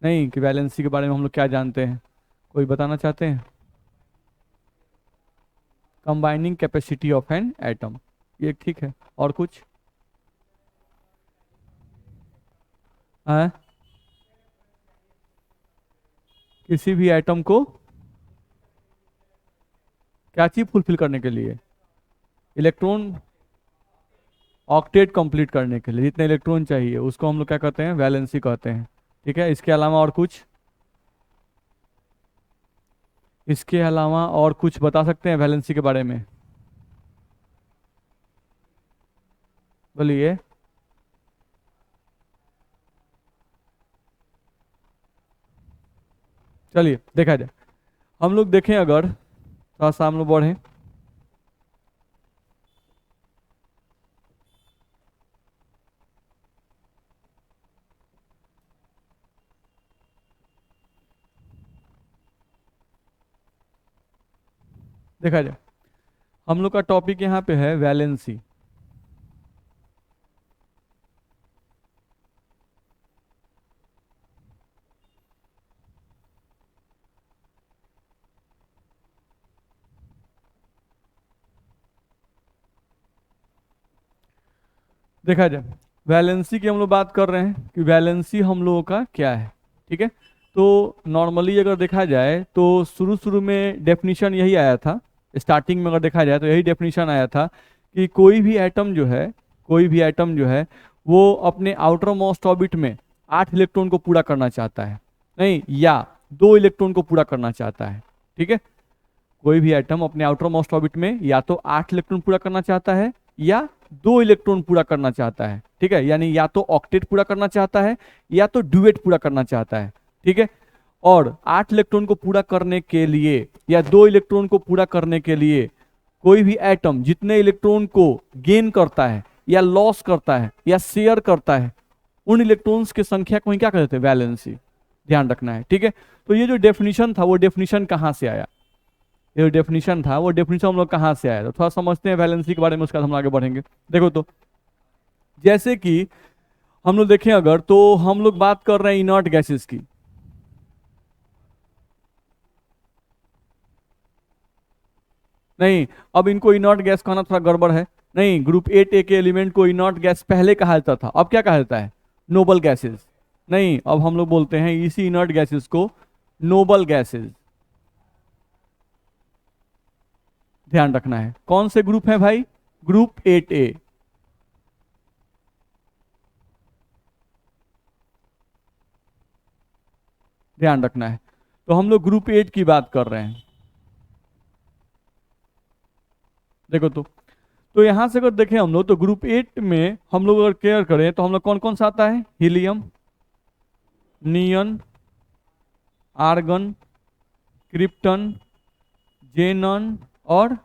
नहीं, कि वैलेंसी के बारे में हम लोग क्या जानते हैं, कोई बताना चाहते हैं? Combining capacity of an atom, ये ठीक है। और कुछ? हाँ, किसी भी एटम को क्या चीज फुलफिल करने के लिए? इलेक्ट्रॉन ऑक्टेट कंप्लीट करने के लिए जितने इलेक्ट्रॉन चाहिए उसको हम लोग क्या कहते हैं? वैलेंसी कहते हैं। ठीक है, इसके अलावा और कुछ? इसके अलावा और कुछ बता सकते हैं वैलेंसी के बारे में? बोलिए। चलिए देखा जाए, हम लोग देखें अगर, थोड़ा सा हम लोग बढ़े। देखा जाए, हम लोग का टॉपिक यहाँ पे है वैलेंसी। देखा जाए, वैलेंसी की हम लोग बात कर रहे हैं कि वैलेंसी हम लोगों का क्या है। ठीक है, तो नॉर्मली अगर देखा जाए तो शुरू शुरू में डेफिनेशन यही आया था। स्टार्टिंग में अगर देखा जाए तो यही डेफिनेशन आया था कि कोई भी एटम जो है, कोई भी एटम जो है वो अपने आउटर मोस्ट ऑर्बिट में 8 इलेक्ट्रॉन को पूरा करना चाहता है, नहीं, या 2 इलेक्ट्रॉन को पूरा करना चाहता है। ठीक है, कोई भी एटम अपने आउटर मोस्ट ऑर्बिट में या तो 8 इलेक्ट्रॉन पूरा करना चाहता है या 2 इलेक्ट्रॉन पूरा करना चाहता है। ठीक है, यानी या तो ऑक्टेट पूरा करना चाहता है या तो ड्यूएट पूरा करना चाहता है। ठीक है, और 8 इलेक्ट्रॉन को पूरा करने के लिए या 2 इलेक्ट्रॉन को पूरा करने के लिए कोई भी एटम जितने इलेक्ट्रॉन को गेन करता है या लॉस करता है या शेयर करता है, उन इलेक्ट्रॉन्स की संख्या को ही क्या कहते हैं? वैलेंसी। ध्यान रखना है। ठीक है, तो ये जो डेफिनेशन था वो डेफिनेशन कहाँ से आया? ये डेफिनेशन था वो डेफिनेशन हम लोग कहाँ से आया, तो थोड़ा समझते हैं वैलेंसी के बारे में, उसके बाद हम आगे बढ़ेंगे। देखो तो, जैसे कि हम लोग देखें अगर, तो हम लोग बात कर रहे हैं इनर्ट गैसेस की। नहीं, अब इनको इनर्ट गैस कहना थोड़ा गड़बड़ है। नहीं, ग्रुप 8A के एलिमेंट को इनर्ट गैस पहले कहा जाता था, अब क्या कहा जाता है? Noble gases. नहीं, अब हम लोग बोलते हैं इसी इनर्ट गैसेस को नोबल गैसेस। ध्यान रखना है, कौन से ग्रुप है भाई? Group 8A। ध्यान रखना है, तो हम लोग ग्रुप 8 की बात कर रहे हैं। देखो तो यहां से अगर देखें हम लोग, तो ग्रुप 8 में हम लोग अगर केयर करें तो हम लोग कौन कौन सा आता है? हीलियम, नियन, आर्गन, क्रिप्टन, जेनन और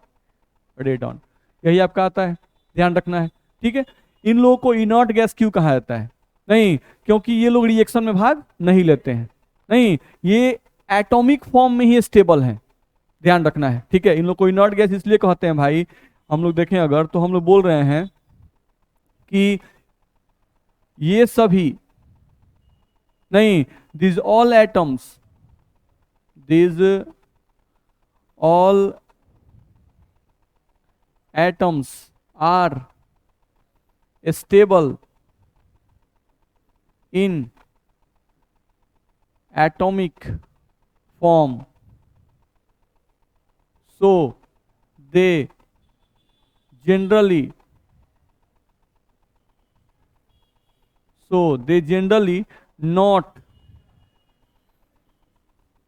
रेडॉन, यही आपका आता है। ध्यान रखना है। ठीक है, इन लोगों को इनर्ट गैस क्यों कहा जाता है? नहीं, क्योंकि ये लोग रिएक्शन में भाग नहीं लेते हैं। नहीं, ये एटॉमिक फॉर्म में ही स्टेबल हैं। ध्यान रखना है। ठीक है, इन लोग को इनर्ट गैस इसलिए कहते हैं भाई, हम लोग देखें अगर, तो हम लोग बोल रहे हैं कि ये सभी, नहीं, this all atoms, this all atoms are stable in atomic form, so they generally not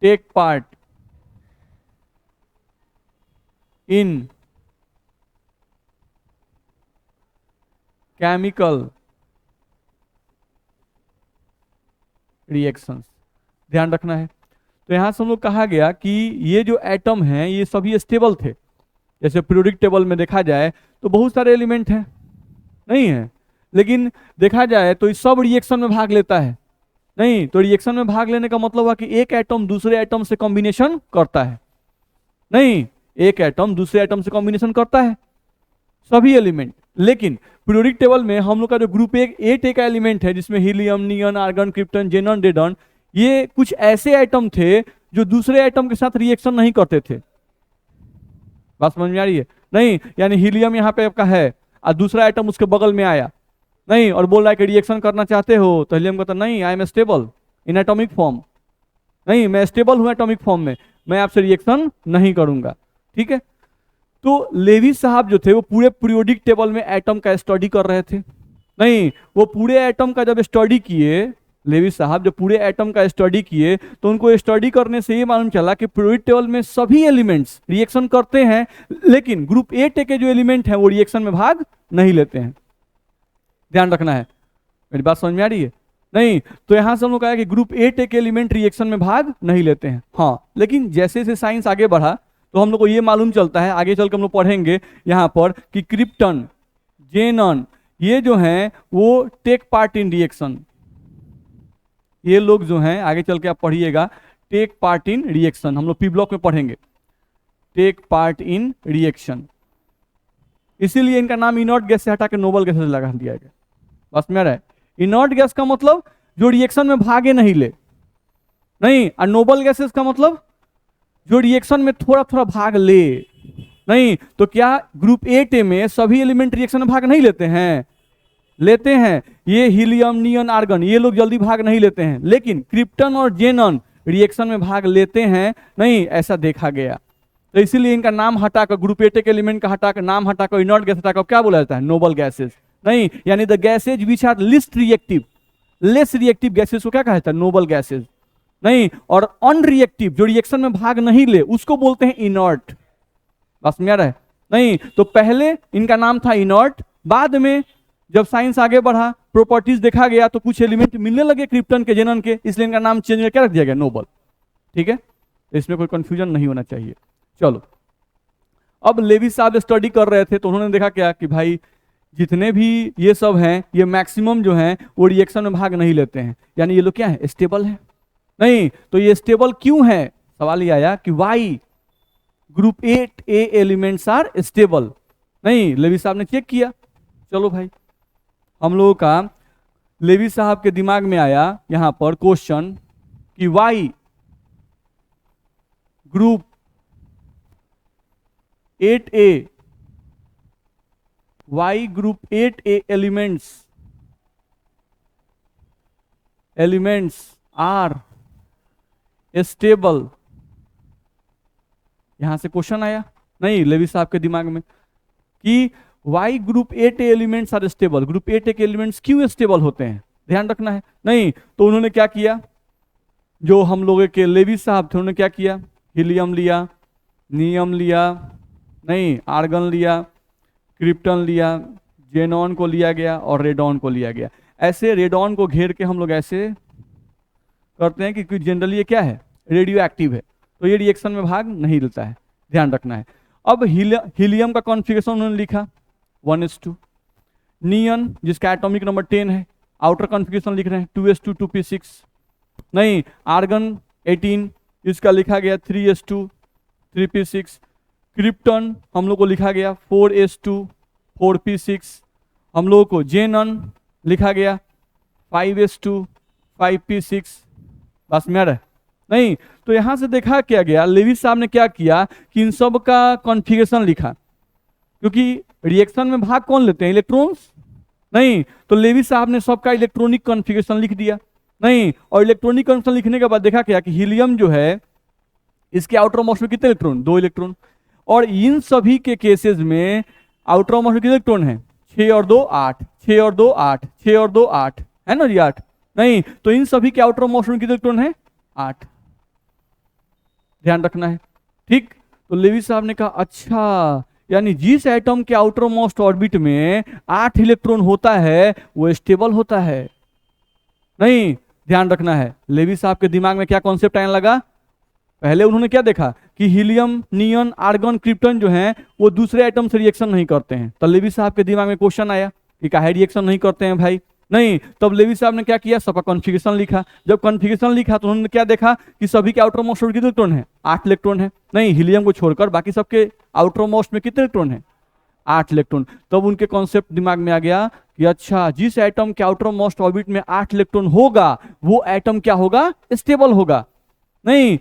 take part in chemical reactions। ध्यान रखना है, तो यहां से हम लोग कहा गया कि ये जो एटम हैं ये सभी स्टेबल थे। जैसे पीरियोडिक टेबल में देखा जाए तो बहुत सारे एलिमेंट हैं, नहीं है, लेकिन देखा जाए तो इस सब रिएक्शन में भाग लेता है। नहीं, तो रिएक्शन में भाग लेने का मतलब हुआ कि एक एटम दूसरे एटम से कॉम्बिनेशन करता है। नहीं, एक एटम दूसरे एटम से कॉम्बिनेशन करता है, सभी एलिमेंट। लेकिन पीरियोडिक टेबल में हम लोग का जो ग्रुप 8A का एलिमेंट है, जिसमें हीलियम, नियन, आर्गन, क्रिप्टन, जेनन, रेडन, ये कुछ ऐसे आइटम थे जो दूसरे आइटम के साथ रिएक्शन नहीं करते थे। बात समझ में आ रही है? नहीं, यानी हीलियम यहाँ पे आपका है और दूसरा आइटम उसके बगल में आया नहीं और बोल रहा है कि रिएक्शन करना चाहते हो, तो हीलियम कहता नहीं, I am stable in atomic form, नहीं मैं स्टेबल हूं एटॉमिक फॉर्म में, मैं आपसे रिएक्शन नहीं करूंगा। ठीक है, तो लेवी साहब जो थे वो पूरे पीरियोडिक टेबल में एटम का स्टडी कर रहे थे। नहीं, वो पूरे एटम का जब स्टडी किए, लेवी साहब जब पूरे एटम का स्टडी किए तो उनको स्टडी करने से ये मालूम चला कि पीरियोडिक टेबल में सभी एलिमेंट्स रिएक्शन करते हैं, लेकिन ग्रुप ए के जो एलिमेंट हैं वो रिएक्शन में भाग नहीं लेते हैं। ध्यान रखना है, मेरी बात समझ में आ रही है? नहीं, तो यहां से हम लोग कहा कि ग्रुप ए के एलिमेंट रिएक्शन में भाग नहीं लेते हैं। हाँ, लेकिन जैसे जैसे साइंस आगे बढ़ा तो हम लोग को ये मालूम चलता है, आगे चल के हम लोग पढ़ेंगे यहाँ पर कि क्रिप्टन, जेनन, ये जो हैं वो टेक पार्ट इन रिएक्शन। ये लोग जो हैं आगे चल के आप पढ़िएगा, टेक पार्ट इन रिएक्शन, हम लोग पी ब्लॉक में पढ़ेंगे, टेक पार्ट इन रिएक्शन। इसीलिए इनका नाम इनर्ट गैस से हटा के नोबल गैसेस लगा दिया गया। बस में रहा है, इनर्ट गैस का मतलब जो रिएक्शन में भागे नहीं ले, नहीं, और नोबल गैसेस का मतलब जो रिएक्शन में थोड़ा थोड़ा भाग ले। नहीं, तो क्या ग्रुप ए में सभी एलिमेंट रिएक्शन में भाग नहीं लेते हैं? लेते हैं। ये हीलियम, नियन, आर्गन, ये लोग जल्दी भाग नहीं लेते हैं, लेकिन क्रिप्टन और जेनन रिएक्शन में भाग लेते हैं। नहीं, ऐसा देखा गया, तो इसीलिए इनका नाम हटाकर, ग्रुप ए के एलिमेंट का हटाकर, नाम हटाकर, इनर्ट गैस हटाकर क्या बोला जाता है? Noble gases. नहीं, यानी the gases which are least reactive, less reactive gases को क्या कहा जाता है? Noble gases. नहीं, और अनरिएक्टिव जो रिएक्शन में भाग नहीं ले उसको बोलते हैं इनर्ट। बस में आ रहा है? नहीं, तो पहले इनका नाम था इनर्ट, बाद में जब साइंस आगे बढ़ा, प्रॉपर्टीज देखा गया तो कुछ एलिमेंट मिलने लगे क्रिप्टन के, जेनन के, इसलिए इनका नाम चेंज करके क्या रख दिया गया? नोबल। ठीक है, इसमें कोई कंफ्यूजन नहीं होना चाहिए। चलो, अब लेवी साहब स्टडी कर रहे थे तो उन्होंने देखा क्या कि भाई जितने भी ये सब हैं, ये मैक्सिमम जो हैं वो रिएक्शन में भाग नहीं लेते हैं, यानी ये लोग क्या है? स्टेबल है। नहीं, तो ये स्टेबल क्यों है? सवाल ये आया कि why group A elements are stable. नहीं, लेवी साहब ने चेक किया। चलो भाई, हम लोगों का लेवी साहब के दिमाग में आया यहां पर क्वेश्चन कि why group 8A, why group 8A elements are stable. यहां से क्वेश्चन आया नहीं लेवी साहब के दिमाग में कि why group 8A elements are stable, group 8A के एलिमेंट्स क्यों स्टेबल होते हैं? ध्यान रखना है। नहीं, तो उन्होंने क्या किया, जो हम लोगों के लेवी साहब थे उन्होंने क्या किया? हीलियम लिया, नियम लिया, नहीं, आर्गन लिया, क्रिप्टन लिया, जेनॉन को लिया गया और रेडॉन को लिया गया। ऐसे रेडॉन को घेर के हम लोग ऐसे करते हैं कि जनरली ये क्या है? रेडियो एक्टिव है, तो ये रिएक्शन में भाग नहीं लेता है। ध्यान रखना है। अब हीलियम का कॉन्फ़िगरेशन उन्होंने लिखा 1s2, नियन जिसका एटॉमिक नंबर 10 है, आउटर कॉन्फ़िगरेशन लिख रहे हैं 2s2 2p6। नहीं, आर्गन 18 इसका लिखा गया 3s2 3p6। क्रिप्टन हम लोग को लिखा गया 4s2 4p6। हम लोगों को जेनन लिखा गया 5s2 5p6। बस में आ रहा है? नहीं, तो यहां से देखा क्या गया, लेवी साहब ने क्या किया कि इन सब का कॉन्फ़िगरेशन लिखा, क्योंकि रिएक्शन में भाग कौन लेते हैं? इलेक्ट्रॉन्स। नहीं, तो लेवी साहब ने सबका इलेक्ट्रॉनिक कॉन्फ़िगरेशन लिख दिया। नहीं, और इलेक्ट्रॉनिक कॉन्फ़िगरेशन लिखने के बाद देखा क्या कि हीलियम जो है इसके आउटर मोस्ट में कितने इलेक्ट्रॉन? 2 इलेक्ट्रॉन। और इन सभी के केसेस में आउटर मोस्ट में कितने इलेक्ट्रॉन है? 6 और 2 8, 6 और 2 8, 6 और 2 8, है ना जी 8। नहीं, तो इन सभी के आउटर मोस्ट में कितने इलेक्ट्रॉन है? 8। ध्यान रखना है। ठीक, तो लेवी साहब ने कहा अच्छा, यानी जिस एटम के आउटर मोस्ट ऑर्बिट में 8 इलेक्ट्रॉन होता है वो स्टेबल होता है। नहीं, ध्यान रखना है। लेवी साहब के दिमाग में क्या कॉन्सेप्ट आने लगा? पहले उन्होंने क्या देखा कि हीलियम, नियन, आर्गन, क्रिप्टन जो हैं वो दूसरे एटम से रिएक्शन नहीं करते हैं। तब लेवी साहब के दिमाग में क्वेश्चन आया कि काहे रिएक्शन नहीं करते हैं भाई? नहीं, तब लेवी साहब ने क्या किया? सबका कॉन्फ़िगरेशन लिखा। जब कॉन्फ़िगरेशन लिखा तो उन्होंने क्या देखा कि सभी के आउटर मोस्ट में कितने इलेक्ट्रॉन है? 8 इलेक्ट्रॉन है। नहीं, हीलियम को छोड़कर बाकी सबके आउटर मोस्ट में कितने इलेक्ट्रॉन है? 8 इलेक्ट्रॉन। तब उनके कॉन्सेप्ट दिमाग में आ गया कि अच्छा, जिस एटम के आउटर मोस्ट ऑर्बिट में 8 इलेक्ट्रॉन होगा वो एटम क्या होगा, स्टेबल होगा। नहीं,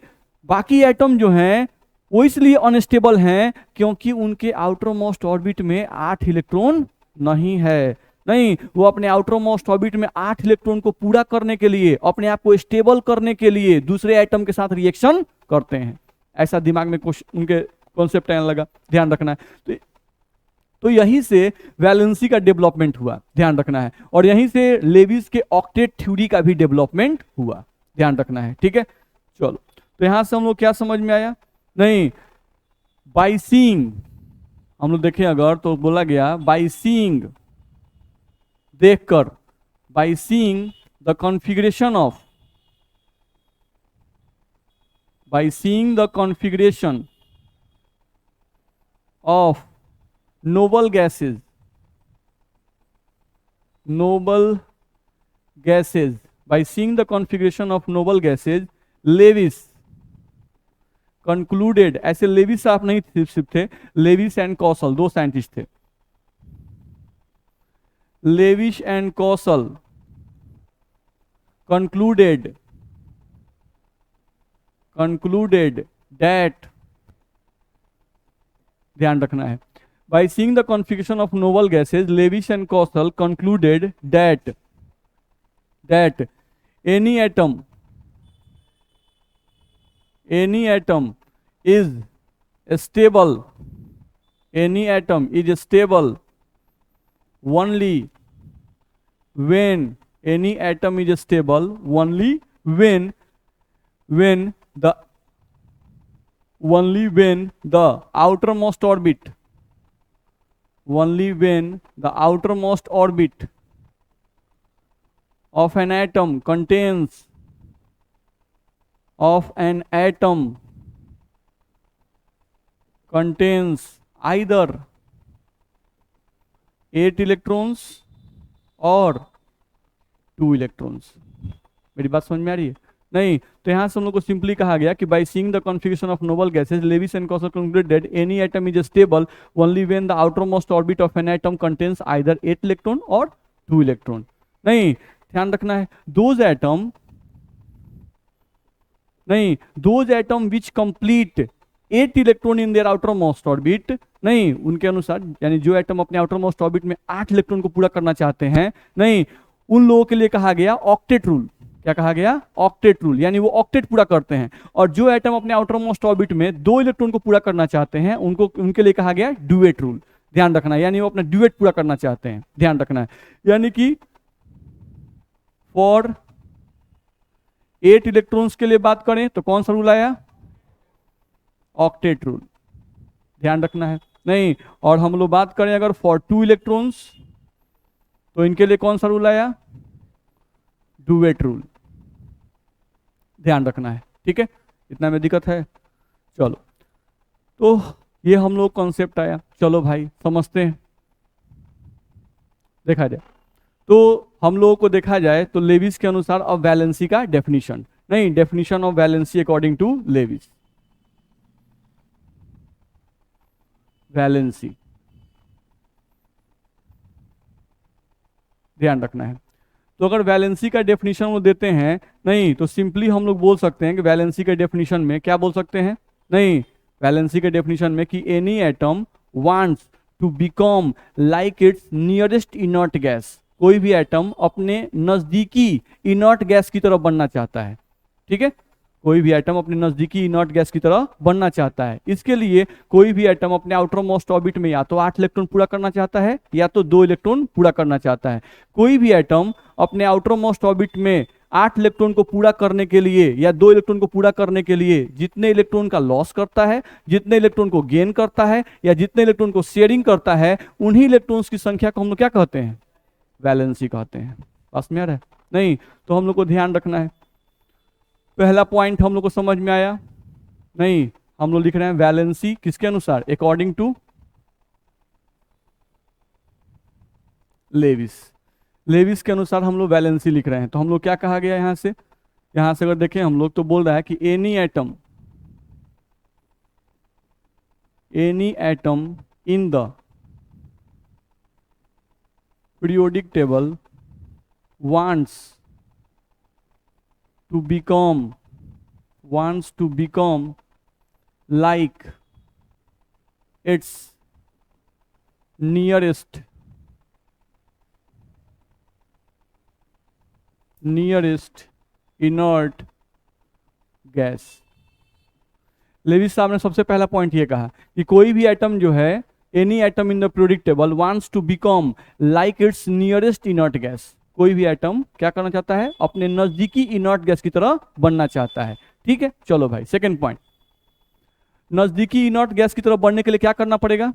बाकी एटम जो हैं वो इसलिए अनस्टेबल हैं क्योंकि उनके आउटर मोस्ट ऑर्बिट में 8 इलेक्ट्रॉन नहीं है। नहीं, वो अपने आउटर मोस्ट ऑर्बिट में 8 इलेक्ट्रॉन को पूरा करने के लिए, अपने आप को स्टेबल करने के लिए दूसरे एटम के साथ रिएक्शन करते हैं। ऐसा दिमाग में कुछ उनके कॉन्सेप्ट आने लगा, ध्यान रखना है। तो यहीं से वैलेंसी का डेवलपमेंट हुआ, ध्यान रखना है। और यहीं से लेविस के ऑक्टेट थ्योरी का भी डेवलपमेंट हुआ, ध्यान रखना है, ठीक है। चलो, तो यहां से हम लोग क्या समझ में आया, नहीं, बाय सीइंग हम लोग देखें अगर तो बोला गया बाय सीइंग, देखकर, bye seeing the configuration of, bye seeing the configuration of noble gases, noble gases, by seeing the configuration of noble gases, Lewis concluded, ऐसे लेविस आप नहीं सिर्फ थे, लेविस एंड कौशल दो साइंटिस्ट थे, Lewis and Kossel concluded that, ध्यान रखना है, by seeing the configuration of noble gases, Lewis and Kossel concluded that any atom is stable, any atom is stable only when, any atom is stable only when the outermost orbit, only when the outermost orbit of an atom contains, either 8 electrons और 2 electrons। मेरी बात समझ में आ रही है? नहीं, तो यहां से हम लोग को सिंपली कहा गया कि by seeing the configuration of noble gases, Lewis and Kossel concluded that any atom is stable only when the outermost orbit of an atom contains either 8 electron और 2 इलेक्ट्रॉन। नहीं, ध्यान रखना है, those atom which complete 8 electron in their outermost orbit, नहीं, उनके अनुसार, यानी जो एटम अपने आउटरमोस्ट ऑर्बिट में 8 इलेक्ट्रॉन को पूरा करना चाहते हैं, नहीं, उन लोगों के लिए कहा गया ऑक्टेट रूल। क्या कहा गया? ऑक्टेट रूल, यानी वो ऑक्टेट पूरा करते हैं। और जो एटम अपने आउटर मोस्ट ऑर्बिट में 2 इलेक्ट्रॉन को पूरा करना चाहते हैं उनके लिए कहा गया ड्यूएट रूल। ध्यान रखना है, यानी वो अपना ड्यूएट पूरा करना चाहते हैं, ध्यान रखना है। यानी कि फॉर 8 इलेक्ट्रॉन्स के लिए बात करें तो कौन सा रूल आया? ऑक्टेट रूल, ध्यान रखना है। नहीं, और हम लोग बात करें अगर फॉर 2 इलेक्ट्रॉन्स तो इनके लिए कौन सा रूल आया? ड्यूएट रूल, ध्यान रखना है, ठीक है। इतना में दिक्कत है? चलो, तो ये हम लोग कॉन्सेप्ट आया। चलो भाई समझते हैं, देखा जाए तो हम लोगों को देखा जाए तो लेविस के अनुसार अब वैलेंसी का डेफिनेशन, नहीं, definition of valency according to Lewis. Valency, ध्यान रखना है। तो अगर वैलेंसी का डेफिनेशन वो देते हैं, नहीं, तो सिंपली हम लोग बोल सकते हैं कि वैलेंसी के डेफिनेशन में क्या बोल सकते हैं? नहीं, वैलेंसी के डेफिनेशन में कि any atom wants to become like its nearest inert gas, कोई भी एटम अपने नजदीकी इनर्ट गैस की तरफ बनना चाहता है, ठीक है। कोई भी एटम अपने नजदीकी इनर्ट गैस की तरह बनना चाहता है। इसके लिए कोई भी एटम अपने आउटर मोस्ट ऑर्बिट में या तो 8 इलेक्ट्रॉन पूरा करना चाहता है या तो 2 इलेक्ट्रॉन पूरा करना चाहता है। कोई भी एटम अपने आउटर मोस्ट ऑर्बिट में 8 इलेक्ट्रॉन को पूरा करने के लिए या 2 इलेक्ट्रॉन को पूरा करने के लिए जितने इलेक्ट्रॉन का लॉस करता है, जितने इलेक्ट्रॉन को गेन करता है या जितने इलेक्ट्रॉन को शेयरिंग करता है, उन्हीं इलेक्ट्रॉन्स की संख्या को हम लोग क्या कहते हैं? वैलेंसी कहते हैं। पास में आ रहा है? नहीं, तो हम लोग को ध्यान रखना है। पहला पॉइंट हम लोग को समझ में आया? नहीं, हम लोग लिख रहे हैं वैलेंसी किसके अनुसार? According to Levi's. लेविस के अनुसार हम लोग वैलेंसी लिख रहे हैं। तो हम लोग क्या कहा गया यहां से अगर देखें हम लोग तो बोल रहा है कि any atom in the periodic table wants to become like its nearest inert gas. Lewis साहब ने सबसे पहला पॉइंट ये कहा कि कोई भी एटम जो है, any atom in the periodic table wants to become like its nearest inert gas. कोई भी एटम क्या करना चाहता है? अपने नजदीकी इनर्ट गैस की तरह बनना चाहता है। ठीक है, चलो भाई सेकंड पॉइंट, नजदीकी इनर्ट गैस की तरफ बढ़ने के लिए क्या करना पड़ेगा?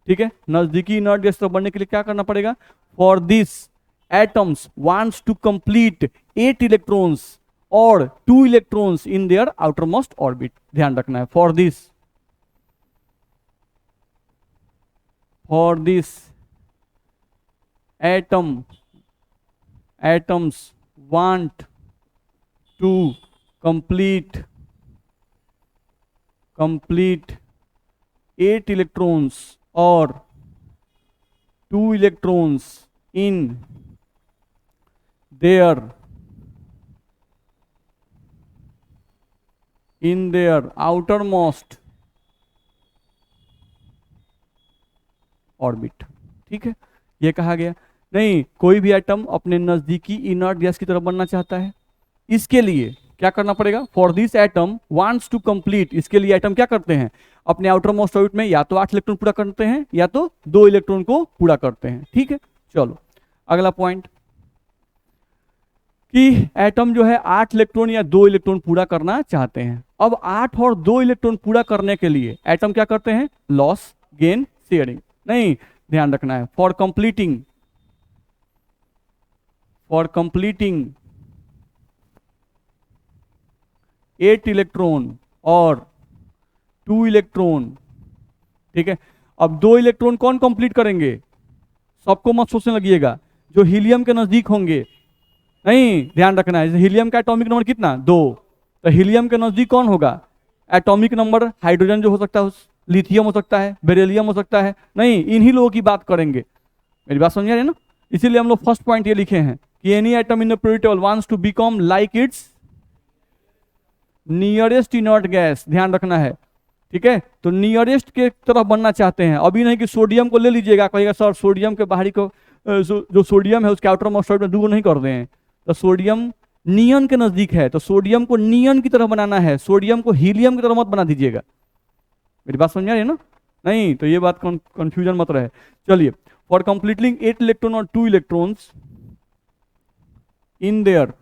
ठीक है, नजदीकी इनर्ट गैस की तरफ बढ़ने के लिए क्या करना पड़ेगा? For this atoms wants to complete 8 electrons और 2 electrons in their outermost orbit. ध्यान रखना है, for this atoms want to complete 8 electrons or 2 electrons in their outermost orbit. ठीक है, ये कहा गया नहीं, कोई भी एटम अपने नजदीकी इनर्ट गैस की तरफ बनना चाहता है, इसके लिए क्या करना पड़ेगा? For this atom wants to complete, इसके लिए एटम क्या करते हैं? अपने आउटर मोस्ट ऑर्बिट में या तो 8 इलेक्ट्रॉन पूरा करते हैं या तो 2 इलेक्ट्रॉन को पूरा करते हैं। ठीक है, चलो अगला पॉइंट कि एटम जो है 8 इलेक्ट्रॉन या 2 इलेक्ट्रॉन पूरा करना चाहते हैं। अब 8 और 2 इलेक्ट्रॉन पूरा करने के लिए एटम क्या करते हैं? Loss, gain, sharing. नहीं, ध्यान रखना है, फॉर कंप्लीटिंग 8 इलेक्ट्रॉन और 2 इलेक्ट्रॉन। ठीक है, अब 2 इलेक्ट्रॉन कौन कंप्लीट करेंगे? सबको मत सोचने लगिएगा, जो हीलियम के नजदीक होंगे। नहीं, ध्यान रखना है, हीलियम का एटॉमिक नंबर कितना? 2। तो हीलियम के नजदीक कौन होगा? एटॉमिक नंबर हाइड्रोजन जो हो सकता है, लिथियम हो सकता है, बेरिलियम हो सकता है। नहीं, इन्हीं लोगों की बात करेंगे। मेरी बात समझ रहे हैं ना? इसीलिए हम लोग फर्स्ट पॉइंट ये लिखे हैं कि any atom in the periodic table wants to become like its nearest inert gas. ध्यान रखना है, ठीक है, तो नियरेस्ट के तरफ बनना चाहते हैं। अभी नहीं कि सोडियम को ले लीजिएगा, कहेगा सर सोडियम के बाहरी को जो सोडियम है उसके आउटर मोस्ट ऑर्बिट में 2 नहीं कर दें हैं, तो सोडियम नियन के नजदीक है, तो सोडियम को नियन की तरफ बनाना है, सोडियम को हीलियम की तरफ मत बना दीजिएगा। मेरी बात समझ आ रही है ना? नहीं तो ये बात कंफ्यूजन मत रहे। चलिए, फॉर कंप्लीटिंग 8 इलेक्ट्रॉन और 2 electrons in there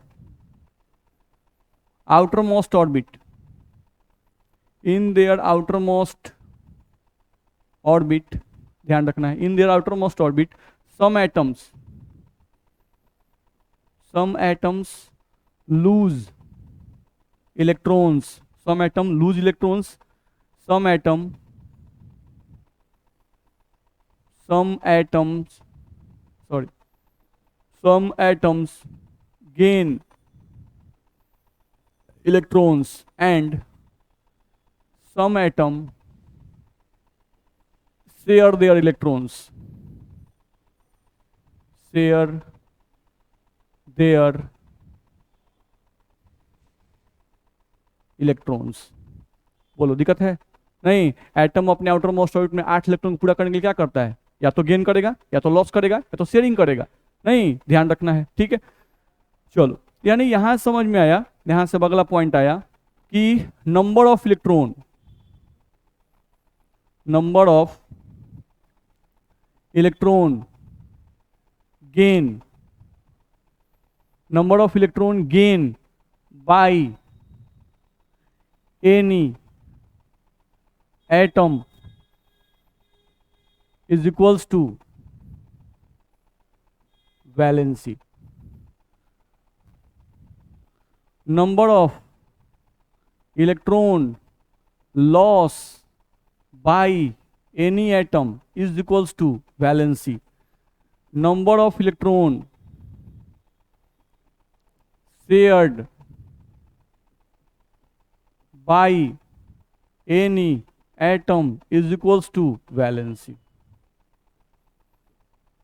outermost orbit, ध्यान रखना है, in their outermost orbit some atoms lose electrons, some atoms gain electrons and some atom share their electrons, बोलो दिक्कत है? नहीं, एटम अपने आउटर मोस्ट ऑर्बिट में 8 इलेक्ट्रॉन पूरा करने के लिए क्या करता है? या तो गेन करेगा, या तो लॉस करेगा, या तो शेयरिंग करेगा। नहीं, ध्यान रखना है, ठीक है। चलो, यानी यहां समझ में आया, यहां से अगला पॉइंट आया कि number of electron gain by any atom is equals to valency. number of electron loss by any atom is equals to valency. Number of electron shared by any atom is equals to valency.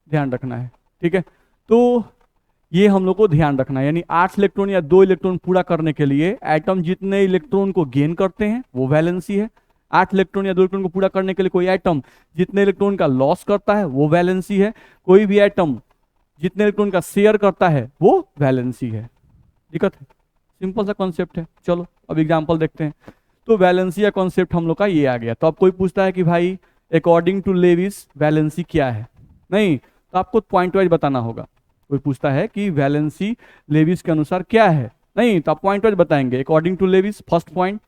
ध्यान रखना है, ठीक है। तो ये हम लोग को ध्यान रखना है, यानी 8 इलेक्ट्रॉन या 2 इलेक्ट्रॉन पूरा करने के लिए एटम जितने इलेक्ट्रॉन को गेन करते हैं वो वैलेंसी है। 8 इलेक्ट्रॉन या 2 इलेक्ट्रॉन को पूरा करने के लिए कोई एटम जितने इलेक्ट्रॉन का लॉस करता है वो वैलेंसी है। कोई भी एटम जितने इलेक्ट्रॉन का शेयर करता है वो वैलेंसी है। दिक्कत है? सिंपल सा कॉन्सेप्ट है। चलो अब एग्जाम्पल देखते हैं। तो वैलेंसी या कॉन्सेप्ट हम लोग का ये आ गया। तो अब कोई पूछता है कि भाई अकॉर्डिंग टू लेविस वैलेंसी क्या है, नहीं तो आपको पॉइंट वाइज बताना होगा। कोई पूछता है कि वैलेंसी लेविस के अनुसार क्या है, नहीं तो आप पॉइंट वाइज बताएंगे। According to Lewis, first point,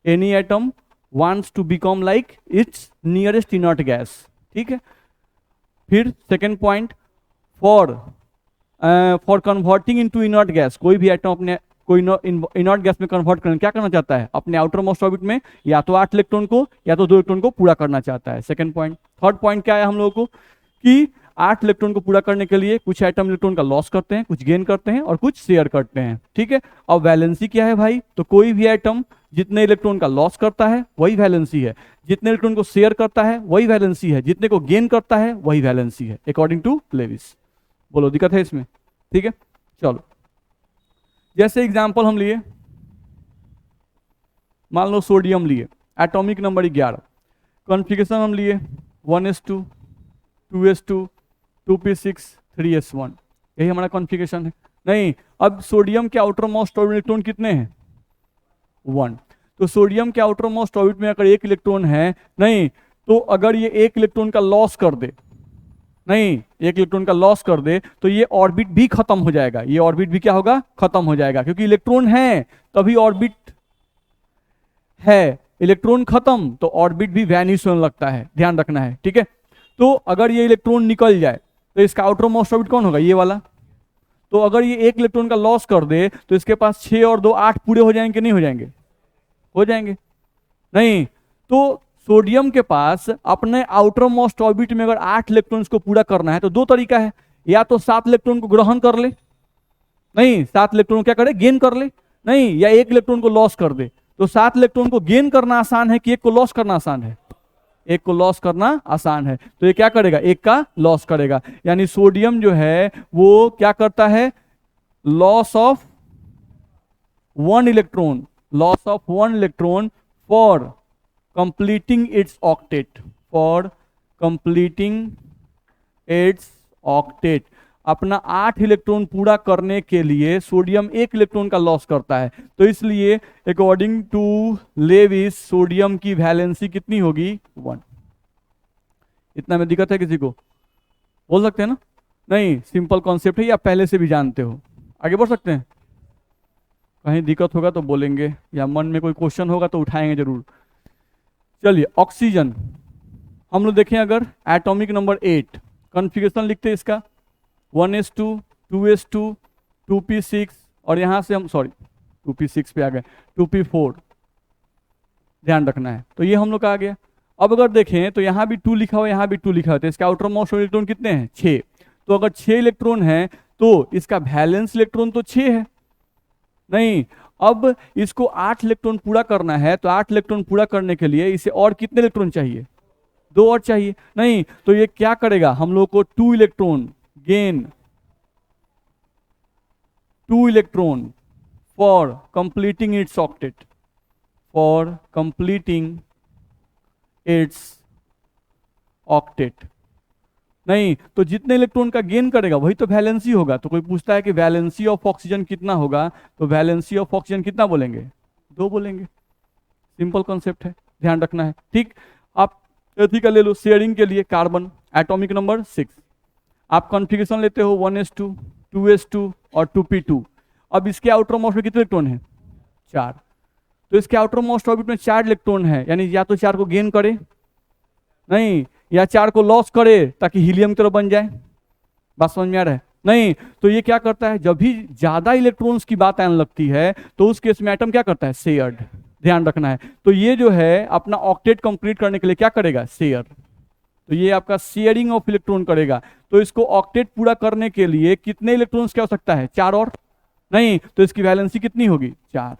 any atom wants to become like its nearest inert gas, ठीक है। फिर second point, for converting into inert gas, कोई भी एटम अपने कोई इनर्ट गैस में कन्वर्ट करना क्या करना चाहता है, अपने आउटर मोस्ट ऑर्बिट में या तो 8 इलेक्ट्रॉन को या तो 2 इलेक्ट्रॉन को पूरा करना चाहता है। Second point. थर्ड पॉइंट क्या है हम लोगों को कि 8 इलेक्ट्रॉन को पूरा करने के लिए कुछ एटम इलेक्ट्रॉन का लॉस करते हैं, कुछ गेन करते हैं और कुछ शेयर करते हैं, ठीक है। अब वैलेंसी क्या है भाई, तो कोई भी एटम जितने इलेक्ट्रॉन का लॉस करता है वही वैलेंसी है, जितने इलेक्ट्रॉन को शेयर करता है वही वैलेंसी है, जितने को गेन करता है वही वैलेंसी है अकॉर्डिंग टू लेविस। बोलो दिक्कत है इसमें? ठीक है, चलो जैसे एग्जाम्पल हम लिए, मान लो सोडियम लिए, एटॉमिक नंबर 11, कॉन्फ़िगरेशन हम लिए 1s2 2s2 2p6 3s1, यही हमारा कॉन्फ़िगरेशन है। नहीं, अब सोडियम के आउटर मोस्ट ऑर्बिट इलेक्ट्रॉन कितने हैं? 1। तो सोडियम के आउटर मोस्ट ऑर्बिट में अगर 1 इलेक्ट्रॉन है, नहीं तो अगर ये 1 इलेक्ट्रॉन का लॉस कर दे, नहीं 1 इलेक्ट्रॉन का लॉस कर दे तो ये ऑर्बिट भी खत्म हो जाएगा। ये ऑर्बिट भी क्या होगा? खत्म हो जाएगा, क्योंकि इलेक्ट्रॉन है तभी ऑर्बिट है, इलेक्ट्रॉन खत्म तो ऑर्बिट भी वैनिश होने लगता है, ध्यान रखना है, ठीक है। तो अगर ये इलेक्ट्रॉन निकल जाए तो इसका आउटर मोस्ट ऑर्बिट कौन होगा? ये वाला। तो अगर ये 1 इलेक्ट्रॉन का लॉस कर दे तो इसके पास 6 और 2 8 पूरे हो जाएंगे, नहीं हो जाएंगे? हो जाएंगे। नहीं तो सोडियम के पास अपने आउटर मोस्ट ऑर्बिट में अगर 8 इलेक्ट्रॉन्स को पूरा करना है तो 2 तरीका है, या तो 7 इलेक्ट्रॉन को ग्रहण कर ले, नहीं 7 इलेक्ट्रॉन क्या करे? गेन कर ले, नहीं या 1 इलेक्ट्रॉन को लॉस कर दे। तो 7 इलेक्ट्रॉन को गेन करना आसान है कि 1 को लॉस करना आसान है? 1 को लॉस करना आसान है, तो ये क्या करेगा? 1 का लॉस करेगा। यानी सोडियम जो है वो क्या करता है? Loss of 1 electron, loss of 1 electron for completing it's octet, for completing it's octet. अपना 8 इलेक्ट्रॉन पूरा करने के लिए सोडियम 1 इलेक्ट्रॉन का लॉस करता है, तो इसलिए अकॉर्डिंग टू लेविस सोडियम की वैलेंसी कितनी होगी? 1। इतना में दिक्कत है किसी को? बोल सकते हैं ना? नहीं, सिंपल कॉन्सेप्ट है, या पहले से भी जानते हो? आगे बढ़ सकते हैं? कहीं दिक्कत होगा तो बोलेंगे, या मन में कोई क्वेश्चन होगा तो उठाएंगे जरूर। चलिए ऑक्सीजन हम लोग देखें, अगर एटॉमिक नंबर 8, कॉन्फ़िगरेशन लिखते हैं इसका 1s2 2s2 2p6, और यहां से हम 2p6 पे आ गए, 2p4, ध्यान रखना है। तो ये हम लोग का आ गया। अब अगर देखें तो यहाँ भी 2 लिखा हुआ, यहाँ भी 2 लिखा हुआ, तो इसका आउटर मोस्ट इलेक्ट्रॉन कितने हैं? 6। तो अगर 6 इलेक्ट्रॉन है तो इसका वैलेंस इलेक्ट्रॉन तो 6 है। नहीं, अब इसको 8 इलेक्ट्रॉन पूरा करना है, तो 8 इलेक्ट्रॉन पूरा करने के लिए इसे और कितने इलेक्ट्रॉन चाहिए? 2 और चाहिए। नहीं तो ये क्या करेगा? हम लोग को 2 electron gain, 2 electron for completing it's octet, for completing it's octet. नहीं तो जितने इलेक्ट्रॉन का गेन करेगा वही तो वैलेंसी होगा। तो कोई पूछता है कि वैलेंसी ऑफ ऑक्सीजन कितना होगा, तो वैलेंसी ऑफ ऑक्सीजन कितना बोलेंगे? 2 बोलेंगे। सिंपल कॉन्सेप्ट है, ध्यान रखना है, ठीक। आप एथी का ले लो, शेयरिंग के लिए कार्बन, एटॉमिक नंबर 6, आप कॉन्फ़िगरेशन लेते हो 1s2 2s2 और 2p2। अब इसके आउटर मोस्ट में कितने इलेक्ट्रॉन है? 4। तो इसके आउटर मोस्ट ऑर्बिट में 4 इलेक्ट्रॉन है, यानी या तो 4 को गेन करे, नहीं या 4 को लॉस करे ताकि हीलियम की तरह बन जाए। बात समझ में आ रहा है? नहीं तो ये क्या करता है, जब भी ज्यादा इलेक्ट्रॉन्स की बात आने लगती है तो उस केस में एटम क्या करता है? शेयर्ड, ध्यान रखना है। तो ये जो है अपना ऑक्टेट कंप्लीट करने के लिए क्या करेगा? शेयर। तो ये आपका शेयरिंग ऑफ इलेक्ट्रॉन करेगा। तो इसको ऑक्टेट पूरा करने के लिए कितने इलेक्ट्रॉन्स की आवश्यकता है? 4 और, नहीं तो इसकी वैलेंसी कितनी होगी? 4।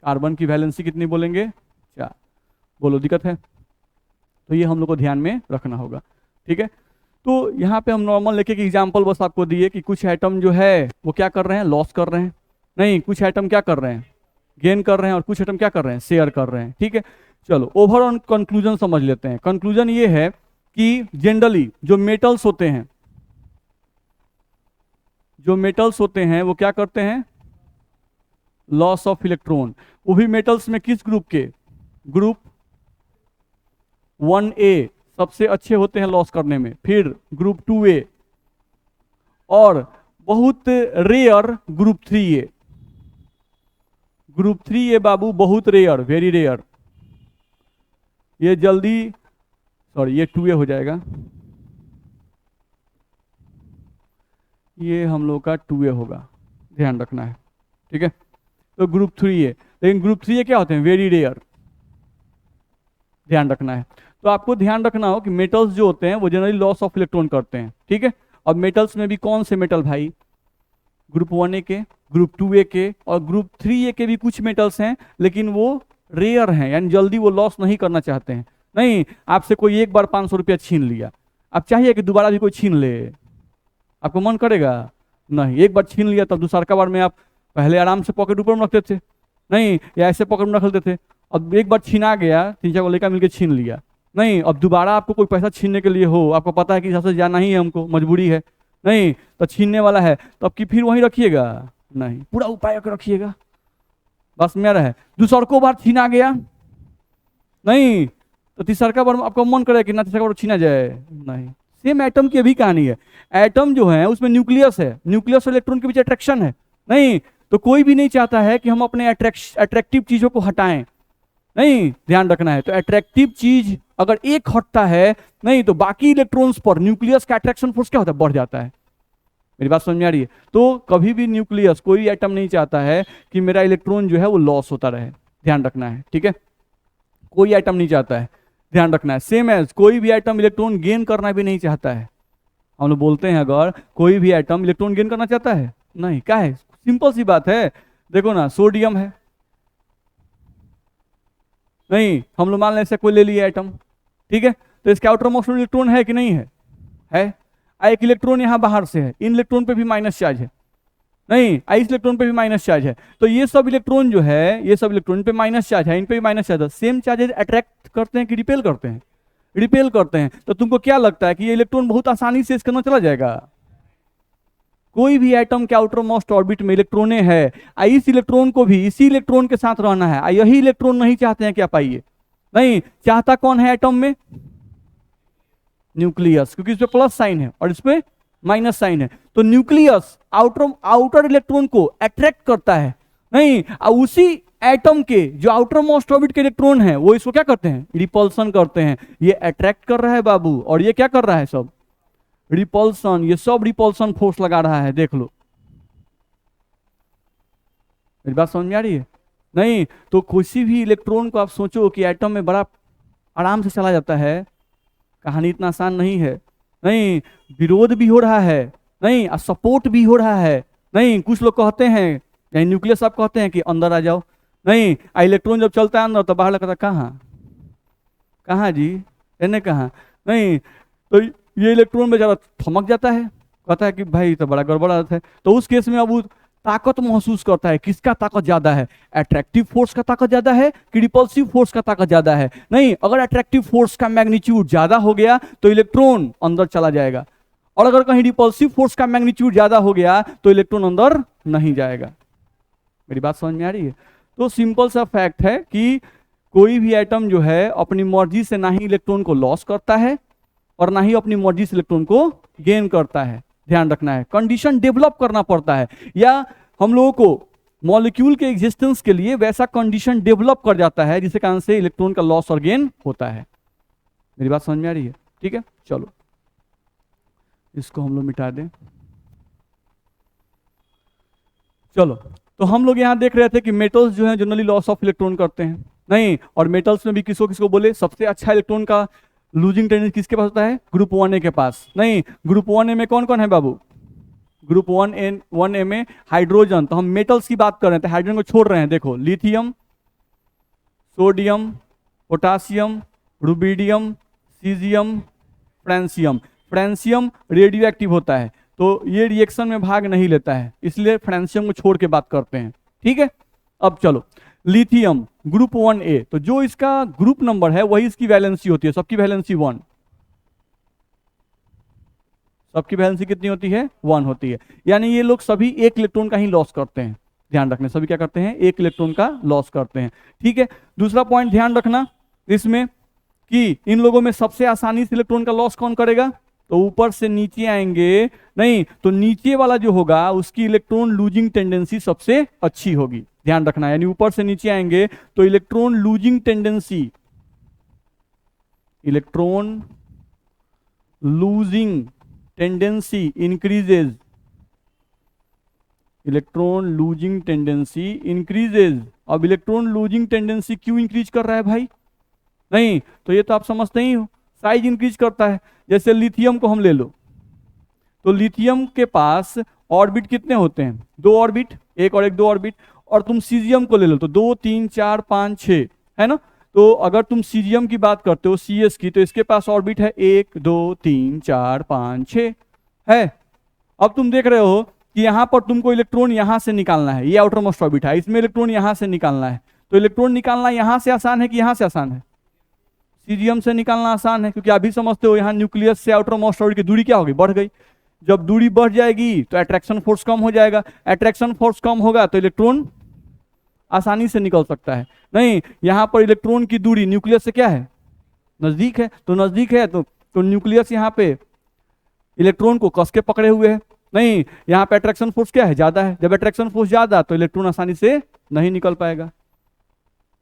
कार्बन की वैलेंसी कितनी बोलेंगे? 4। बोलो दिक्कत है? तो ये हम लोग को ध्यान में रखना होगा, ठीक है। तो यहाँ पे हम नॉर्मल लेके कि एग्जाम्पल बस आपको दिए कि कुछ एटम जो है वो क्या कर रहे हैं, लॉस कर रहे हैं, नहीं कुछ एटम क्या कर रहे हैं, गेन कर रहे हैं, और कुछ एटम क्या कर रहे हैं, शेयर कर रहे हैं। ठीक है, चलो ओवरऑल कंक्लूजन समझ लेते हैं। कंक्लूजन ये है कि जनरली जो मेटल्स होते हैं, वो क्या करते हैं, लॉस ऑफ इलेक्ट्रॉन। वो भी मेटल्स में किस ग्रुप के, ग्रुप 1A सबसे अच्छे होते हैं लॉस करने में, फिर ग्रुप 2A, और बहुत rare group 3A। Group 3A बाबू बहुत रेयर, वेरी रेयर, ये जल्दी, सॉरी ये 2A हो जाएगा, ये हम लोग का 2A होगा, ध्यान रखना है। ठीक है, तो ग्रुप 3A, लेकिन ग्रुप 3A क्या होते हैं, वेरी रेयर, ध्यान रखना है। तो आपको ध्यान रखना हो कि मेटल्स जो होते हैं वो जनरली लॉस ऑफ इलेक्ट्रॉन करते हैं। ठीक है, अब मेटल्स में भी कौन से मेटल भाई, ग्रुप 1A के, ग्रुप 2A के और ग्रुप 3A के भी कुछ मेटल्स हैं, लेकिन वो रेयर हैं, यानी जल्दी वो लॉस नहीं करना चाहते हैं। नहीं, आपसे कोई एक बार 500 रुपया छीन लिया, अब चाहिए कि दोबारा भी कोई छीन ले, आपको मन करेगा, नहीं। एक बार छीन लिया तब दूसरा बार में आप पहले आराम से पॉकेट ऊपर में रखते थे, नहीं, या ऐसे पॉकेट में रख लेते थे। अब एक बार छीना गया, 3-4 को लेकर मिलकर छीन लिया, नहीं, अब दोबारा आपको कोई पैसा छीनने के लिए हो, आपको पता है कि सबसे जाना ही है, हमको मजबूरी है, नहीं, तो छीनने वाला है, तो अब की फिर वहीं रखिएगा, नहीं, पूरा उपाय कर रखिएगा। बस मेरा है, दूसरा को बार छीना गया, नहीं, तो तीसरा बार आपका मन करे कि ना तीसरा बार छीना जाए, नहीं। सेम एटम की अभी कहानी है, एटम जो है उसमें न्यूक्लियस है, न्यूक्लियस और इलेक्ट्रॉन के बीच अट्रैक्शन है, नहीं, तो कोई भी नहीं चाहता है कि हम अपने अट्रैक्टिव चीजों को हटाएं, नहीं, ध्यान रखना है। तो अट्रैक्टिव चीज अगर एक हटता है, नहीं, तो बाकी इलेक्ट्रॉन्स पर न्यूक्लियस का अट्रैक्शन फोर्स क्या होता है, बढ़ जाता है। मेरी बात समझ में आ रही है? तो कभी भी न्यूक्लियस, कोई एटम नहीं चाहता है कि मेरा इलेक्ट्रॉन जो है वो लॉस होता रहे, ध्यान रखना है। ठीक है, कोई एटम नहीं चाहता है, ध्यान रखना है। सेम एज कोई भी एटम इलेक्ट्रॉन गेन करना भी नहीं चाहता है। हम लोग बोलते हैं अगर कोई भी एटम इलेक्ट्रॉन गेन करना चाहता है, नहीं, क्या है, सिंपल सी बात है, देखो ना, सोडियम है, नहीं, हम लोग मान लें ऐसे कोई ले लिया एटम, ठीक है, तो इसके आउटर मोस्ट इलेक्ट्रॉन है कि नहीं है, है, एक इलेक्ट्रॉन यहां बाहर से है, इन इलेक्ट्रॉन पे भी माइनस चार्ज है, नहीं, इस इलेक्ट्रॉन पे भी माइनस चार्ज है, तो ये सब इलेक्ट्रॉन जो है, ये सब इलेक्ट्रॉन पे माइनस चार्ज है, इन पे भी माइनस चार्ज है। सेम चार्जेस अट्रैक्ट करते हैं कि रिपेल करते हैं, रिपेल करते हैं। तो तुमको क्या लगता है कि ये इलेक्ट्रॉन बहुत आसानी से इसके अंदर चला जाएगा? कोई भी एटम के आउटर मोस्ट ऑर्बिट में इलेक्ट्रॉने है, इस इलेक्ट्रॉन को भी इसी इलेक्ट्रॉन के साथ रहना है, यही इलेक्ट्रॉन नहीं चाहते हैं, क्या पाइए, नहीं, चाहता कौन है एटम में, न्यूक्लियस, क्योंकि इस पे प्लस साइन है और इस पे माइनस साइन है, तो न्यूक्लियस आउटर इलेक्ट्रॉन को अट्रैक्ट करता है, नहीं, उसी एटम के जो आउटर मोस्ट ऑर्बिट के इलेक्ट्रॉन है वो इसको क्या करते हैं, रिपल्सन करते हैं। ये अट्रैक्ट कर रहा है बाबू, और ये क्या कर रहा है, सब रिपल्सन, ये सब रिपल्सन फोर्स लगा रहा है, देख लो। मेरी बात समझ में आ रही है? नहीं, तो किसी भी इलेक्ट्रॉन को आप सोचो कि एटम में बड़ा आराम से चला जाता है, कहानी इतना आसान नहीं है, नहीं, विरोध भी हो रहा है, नहीं, सपोर्ट भी हो रहा है, नहीं, कुछ लोग कहते हैं, यानी न्यूक्लियस आप कहते हैं कि अंदर आ जाओ, नहीं, इलेक्ट्रॉन जब चलता है अंदर तो बाहर लगता है, कहाँ कहाँ जी, इन्हें कहाँ, नहीं, तो ये इलेक्ट्रॉन बेचारा थमक जाता है, कहता है कि भाई तो बड़ा गड़बड़ है, तो उस केस में अब वो ताकत महसूस करता है, किसका ताकत ज्यादा है, अट्रैक्टिव फोर्स का ताकत ज्यादा है कि रिपल्सिव फोर्स का ताकत ज्यादा है, नहीं, अगर अट्रैक्टिव फोर्स का मैग्नीट्यूड ज्यादा हो गया तो इलेक्ट्रॉन अंदर चला जाएगा, और अगर कहीं रिपल्सिव फोर्स का मैग्नीट्यूड ज्यादा हो गया तो इलेक्ट्रॉन अंदर नहीं जाएगा। मेरी बात समझ में आ रही है? तो सिंपल सा फैक्ट है कि कोई भी एटम जो है अपनी मर्जी से ना ही इलेक्ट्रॉन को लॉस करता है और ना ही अपनी मर्जी से इलेक्ट्रॉन को गेन करता है, ध्यान रखना है। कंडीशन डेवलप करना पड़ता है, या हम लोगों को मॉलिक्यूल के एग्जिस्टेंस के लिए वैसा कंडीशन डेवलप कर जाता है जिसके कारण से इलेक्ट्रॉन का लॉस और गेन होता है। मेरी बात समझ में आ रही है? ठीक है, चलो इसको हम लोग मिटा दें। चलो, तो हम लोग यहां देख रहे थे कि मेटल्स जो है जनरली लॉस ऑफ इलेक्ट्रॉन करते हैं, नहीं, और मेटल्स में भी किसको किसको बोले, सबसे अच्छा इलेक्ट्रॉन का लूजिंग टेंडेंसी किसके पास होता है, ग्रुप 1A के पास, नहीं, ग्रुप 1A में कौन कौन है बाबू, ग्रुप 1A में हाइड्रोजन, तो हम मेटल्स की बात कर रहे हैं तो हाइड्रोजन को छोड़ रहे हैं, देखो, lithium, sodium, potassium, rubidium, caesium, francium. Francium radio active होता है, तो ये रिएक्शन में भाग नहीं लेता है, इसलिए फ्रांसियम को छोड़ के बात करते हैं। ठीक है, अब चलो लिथियम ग्रुप 1A, तो जो इसका ग्रुप नंबर है वही इसकी वैलेंसी होती है, सबकी वैलेंसी 1, सबकी वैलेंसी कितनी होती है? 1 होती है। यानी ये लोग सभी एक इलेक्ट्रॉन का ही लॉस करते हैं, ध्यान रखना, सभी क्या करते हैं? एक इलेक्ट्रॉन का लॉस करते हैं। ठीक है, दूसरा पॉइंट ध्यान रखना इसमें कि इन लोगों में सबसे आसानी से इलेक्ट्रॉन का लॉस कौन करेगा? तो ऊपर से नीचे आएंगे नहीं, तो नीचे वाला जो होगा उसकी इलेक्ट्रॉन लूजिंग टेंडेंसी सबसे अच्छी होगी, ध्यान रखना। यानी ऊपर से नीचे आएंगे तो electron losing tendency, electron losing tendency increases, electron losing tendency increases. अब इलेक्ट्रॉन लूजिंग टेंडेंसी क्यों इंक्रीज कर रहा है भाई? नहीं, तो ये तो आप समझते ही हो, साइज इंक्रीज करता है। जैसे लिथियम को हम ले लो, तो लिथियम के पास ऑर्बिट कितने होते हैं? 2 ऑर्बिट, एक और एक 2 ऑर्बिट। और तुम सीजियम को ले लो तो 2 3 4 5 6 है ना। तो अगर तुम सीजियम की बात करते हो CS की, तो इसके पास ऑर्बिट है 1 2 3 4 5 6 है। अब तुम देख रहे हो कि यहां पर तुमको इलेक्ट्रॉन यहां से निकालना है, ये आउटर मोस्ट ऑर्बिट है, इसमें इलेक्ट्रॉन यहां से निकालना है। तो इलेक्ट्रॉन निकालना यहां से आसान है कि यहां से आसान है? सीजियम से निकालना आसान है, क्योंकि अभी समझते हो यहाँ न्यूक्लियस से आउटर मोस्ट ऑर्बिट की दूरी क्या होगी? बढ़ गई। जब दूरी बढ़ जाएगी तो अट्रैक्शन फोर्स कम हो जाएगा, अट्रैक्शन फोर्स कम होगा तो इलेक्ट्रॉन आसानी से निकल सकता है। नहीं, यहां पर इलेक्ट्रॉन की दूरी न्यूक्लियस से क्या है? नजदीक है, तो नजदीक है तो न्यूक्लियस यहाँ पे इलेक्ट्रॉन को कस के पकड़े हुए है। नहीं, यहाँ पे अट्रैक्शन फोर्स क्या है? ज्यादा है। जब अट्रैक्शन फोर्स ज्यादा तो इलेक्ट्रॉन आसानी से नहीं निकल पाएगा,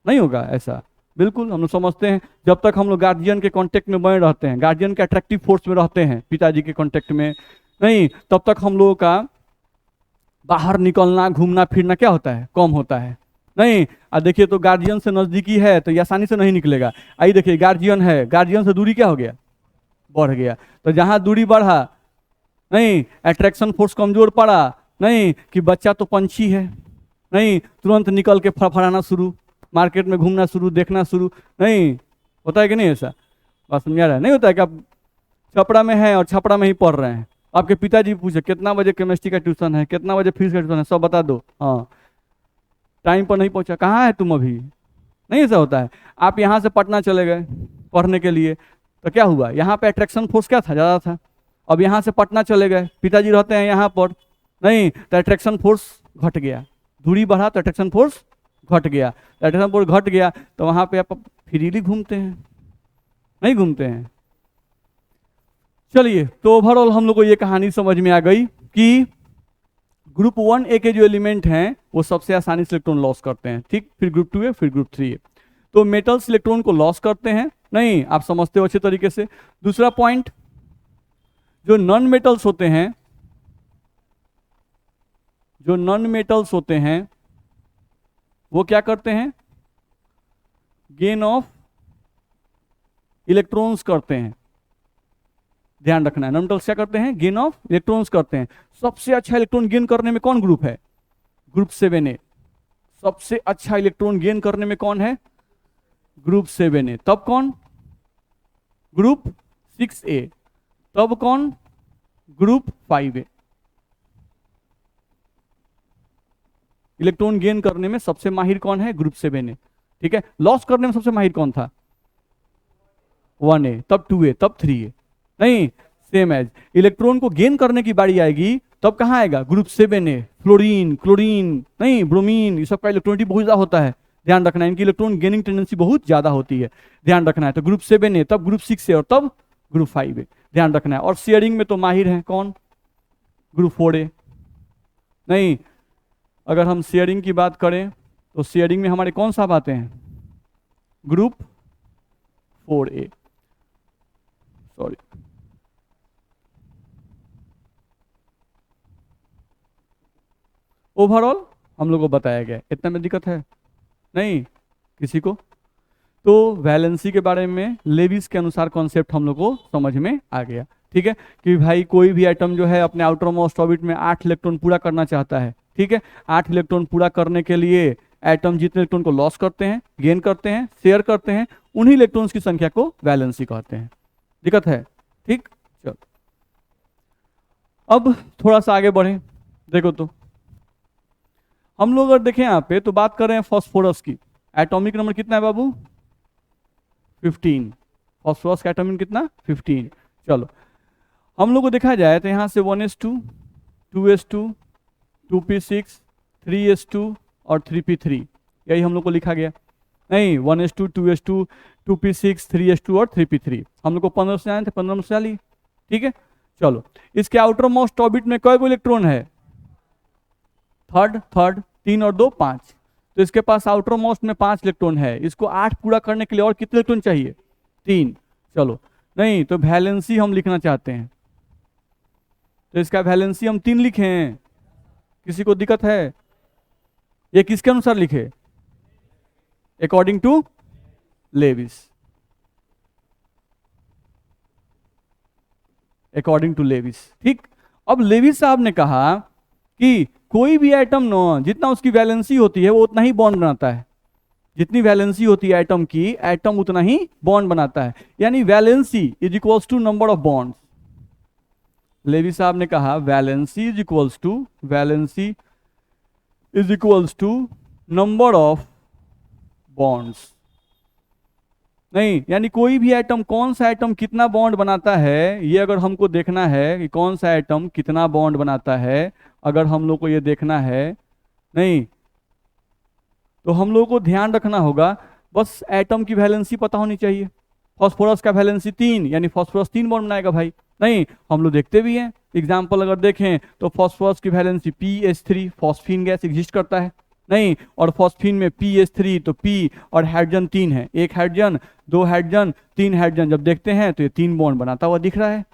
नहीं होगा ऐसा। बिल्कुल हम लोग समझते हैं, जब तक हम लोग गार्जियन के कांटेक्ट में बने रहते हैं, गार्जियन के अट्रैक्टिव फोर्स में रहते हैं, पिताजी के कांटेक्ट में, नहीं, तब तक हम लोगों का बाहर निकलना घूमना फिरना क्या होता है? कम होता है। नहीं, देखिए तो गार्जियन से नजदीकी है तो ये आसानी से नहीं निकलेगा। आई देखिए गार्जियन है, गार्जियन से दूरी क्या हो गया? बढ़ गया। तो जहां दूरी बढ़ा, नहीं, अट्रैक्शन फोर्स कमजोर पड़ा, नहीं कि बच्चा तो पंछी है, नहीं, तुरंत निकल के फड़फड़ाना शुरू, मार्केट में घूमना शुरू, देखना शुरू, नहीं होता है कि नहीं ऐसा? बात समझा रहा है? नहीं होता है कि आप छपड़ा में हैं और छपड़ा में ही पढ़ रहे हैं, आपके पिताजी पूछे कितना बजे केमिस्ट्री का ट्यूशन है, कितना बजे फिजिक्स का ट्यूशन है, सब बता दो, हाँ, टाइम पर नहीं पहुंचा, कहाँ है तुम अभी? नहीं ऐसा होता है। आप यहाँ से पटना चले गए पढ़ने के लिए, तो क्या हुआ? यहाँ पे अट्रैक्शन फोर्स क्या था? ज़्यादा था। अब यहाँ से पटना चले गए, पिताजी रहते हैं यहाँ पर, नहीं, तो अट्रैक्शन फोर्स घट गया, दूरी बढ़ा तो अट्रैक्शन फोर्स घट गया, अट्रैक्शन फोर्स घट गया तो वहाँ पे आप फ्रीली घूमते हैं, नहीं घूमते हैं। चलिए, तो ओवरऑल हम लोग को ये कहानी समझ में आ गई कि ग्रुप 1A के जो एलिमेंट हैं वो सबसे आसानी से इलेक्ट्रॉन लॉस करते हैं, ठीक, फिर ग्रुप 2A, फिर ग्रुप 3A। तो मेटल्स इलेक्ट्रॉन को लॉस करते हैं, नहीं, आप समझते हो अच्छे तरीके से। दूसरा पॉइंट, जो नॉन मेटल्स होते हैं, जो नॉन मेटल्स होते हैं वो क्या करते हैं? गेन ऑफ इलेक्ट्रॉन्स करते हैं, ध्यान रखना है। नॉन मेटल्स क्या करते हैं? गेन ऑफ इलेक्ट्रॉन्स करते हैं। सबसे अच्छा इलेक्ट्रॉन गेन करने में कौन ग्रुप है? Group 7A। सबसे अच्छा इलेक्ट्रॉन गेन करने में कौन है? Group 7A। तब कौन? Group 6A। तब कौन? Group 5A। इलेक्ट्रॉन गेन करने में सबसे माहिर कौन है? Group 7A। ठीक है, लॉस करने में सबसे माहिर कौन था? 1A, तब 2A, तब 3A। नहीं, सेम एज इलेक्ट्रॉन को गेन करने की बारी आएगी तब कहां आएगा? Group 7A। फ्लोरीन, क्लोरीन, नहीं, ब्रोमीन, ये सब का इलेक्ट्रॉनिटी बहुत ज्यादा होता है, ध्यान रखना है, इनकी इलेक्ट्रॉन गेनिंग टेंडेंसी बहुत ज्यादा होती है, ध्यान रखना है। तो ग्रुप 7A, तब ग्रुप 6A और तब ग्रुप 5A, ध्यान रखना है। और शेयरिंग में तो माहिर है कौन? Group 4A। नहीं, अगर हम शेयरिंग की बात करें तो शेयरिंग में हमारे कौन सा आते हैं? Group 4A, sorry. ओवरऑल हम लोग को बताया गया, इतना में दिक्कत है नहीं किसी को? तो वैलेंसी के बारे में लेविस के अनुसार कॉन्सेप्ट हम लोग को समझ में आ गया, ठीक है, कि भाई कोई भी एटम जो है अपने आउटर मोस्ट ऑर्बिट में 8 इलेक्ट्रॉन पूरा करना चाहता है, ठीक है। 8 इलेक्ट्रॉन पूरा करने के लिए एटम जितने इलेक्ट्रॉन को लॉस करते हैं, गेन करते हैं, शेयर करते हैं, उन्हीं इलेक्ट्रॉन्स की संख्या को वैलेंसी कहते हैं। दिक्कत है? ठीक, चलो। अब थोड़ा सा आगे बढ़े, देखो तो हम लोग अगर देखें यहाँ पे तो बात कर रहे हैं फास्फोरस की। एटॉमिक नंबर कितना है बाबू? 15। फास्फोरस का एटॉमिक कितना? 15। चलो हम लोग को देखा जाए तो यहाँ से 1s2, 2s2, 2p6, 3s2 और 3p3, यही हम लोग को लिखा गया। नहीं, 1s2, 2s2, 2p6, 3s2 और 3p3 हम लोग को 15 से आए थे, 15 में से डाली। ठीक है, चलो इसके आउटर मोस्ट ऑर्बिट में कई इलेक्ट्रॉन है? थर्ड 3 और 2 5, तो इसके पास आउटर मोस्ट में 5 इलेक्ट्रॉन है। इसको 8 पूरा करने के लिए और कितने इलेक्ट्रॉन चाहिए? 3। चलो नहीं तो वैलेंसी हम लिखना चाहते हैं, तो इसका वैलेंसी हम 3 लिखें। किसी को दिक्कत है? ये किसके अनुसार लिखे? According to Lewis. According to Lewis, ठीक। अब लेविस साहब ने कहा कि कोई भी एटम न जितना उसकी वैलेंसी होती है वो उतना ही बॉन्ड बनाता है। जितनी वैलेंसी होती है एटम की, एटम उतना ही बॉन्ड बनाता है, यानी valency is equals to number of bonds. Lewis साहब ने कहा valency is equals to number of bonds. नहीं, यानी कोई भी एटम, कौन सा एटम कितना बॉन्ड बनाता है, ये अगर हमको देखना है कि कौन सा एटम कितना बॉन्ड बनाता है, अगर हम लोग को ये देखना है, नहीं तो हम लोग को ध्यान रखना होगा बस एटम की वैलेंसी पता होनी चाहिए। फास्फोरस का वैलेंसी 3, यानी फास्फोरस 3 बॉन्ड बनाएगा भाई। नहीं, हम लोग देखते भी हैं, एग्जाम्पल अगर देखें तो फास्फोरस की valency PH3, phosphine gas exist करता है। नहीं, और फॉस्फीन में PH3, तो P और हाइड्रोजन 3 है, 1 हाइड्रोजन, 2 हाइड्रोजन, 3 हाइड्रोजन, जब देखते हैं तो ये 3 बॉन्ड बनाता हुआ दिख रहा है।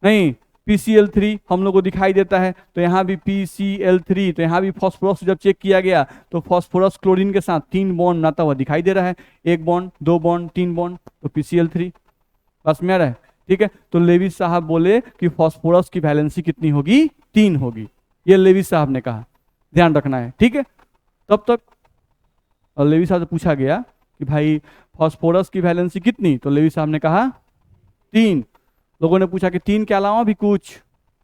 नहीं, PCl3 हम लोग को दिखाई देता है, तो यहाँ भी PCl3, तो यहाँ भी फास्फोरस जब चेक किया गया तो फास्फोरस क्लोरीन के साथ 3 बॉन्ड बनाता हुआ दिखाई दे रहा है, 1 बॉन्ड, 2 बॉन्ड, 3 बॉन्ड, तो PCl3 बस में रहा है। ठीक है, तो लेविस साहब बोले कि फास्फोरस की वैलेंसी कितनी होगी? 3 होगी, ये लेविस साहब ने कहा, ध्यान रखना है। ठीक है, तब तक लेविस साहब से पूछा गया कि भाई फास्फोरस की वैलेंसी कितनी, तो लेविस साहब ने कहा 3। लोगों ने पूछा कि 3 के अलावा भी कुछ?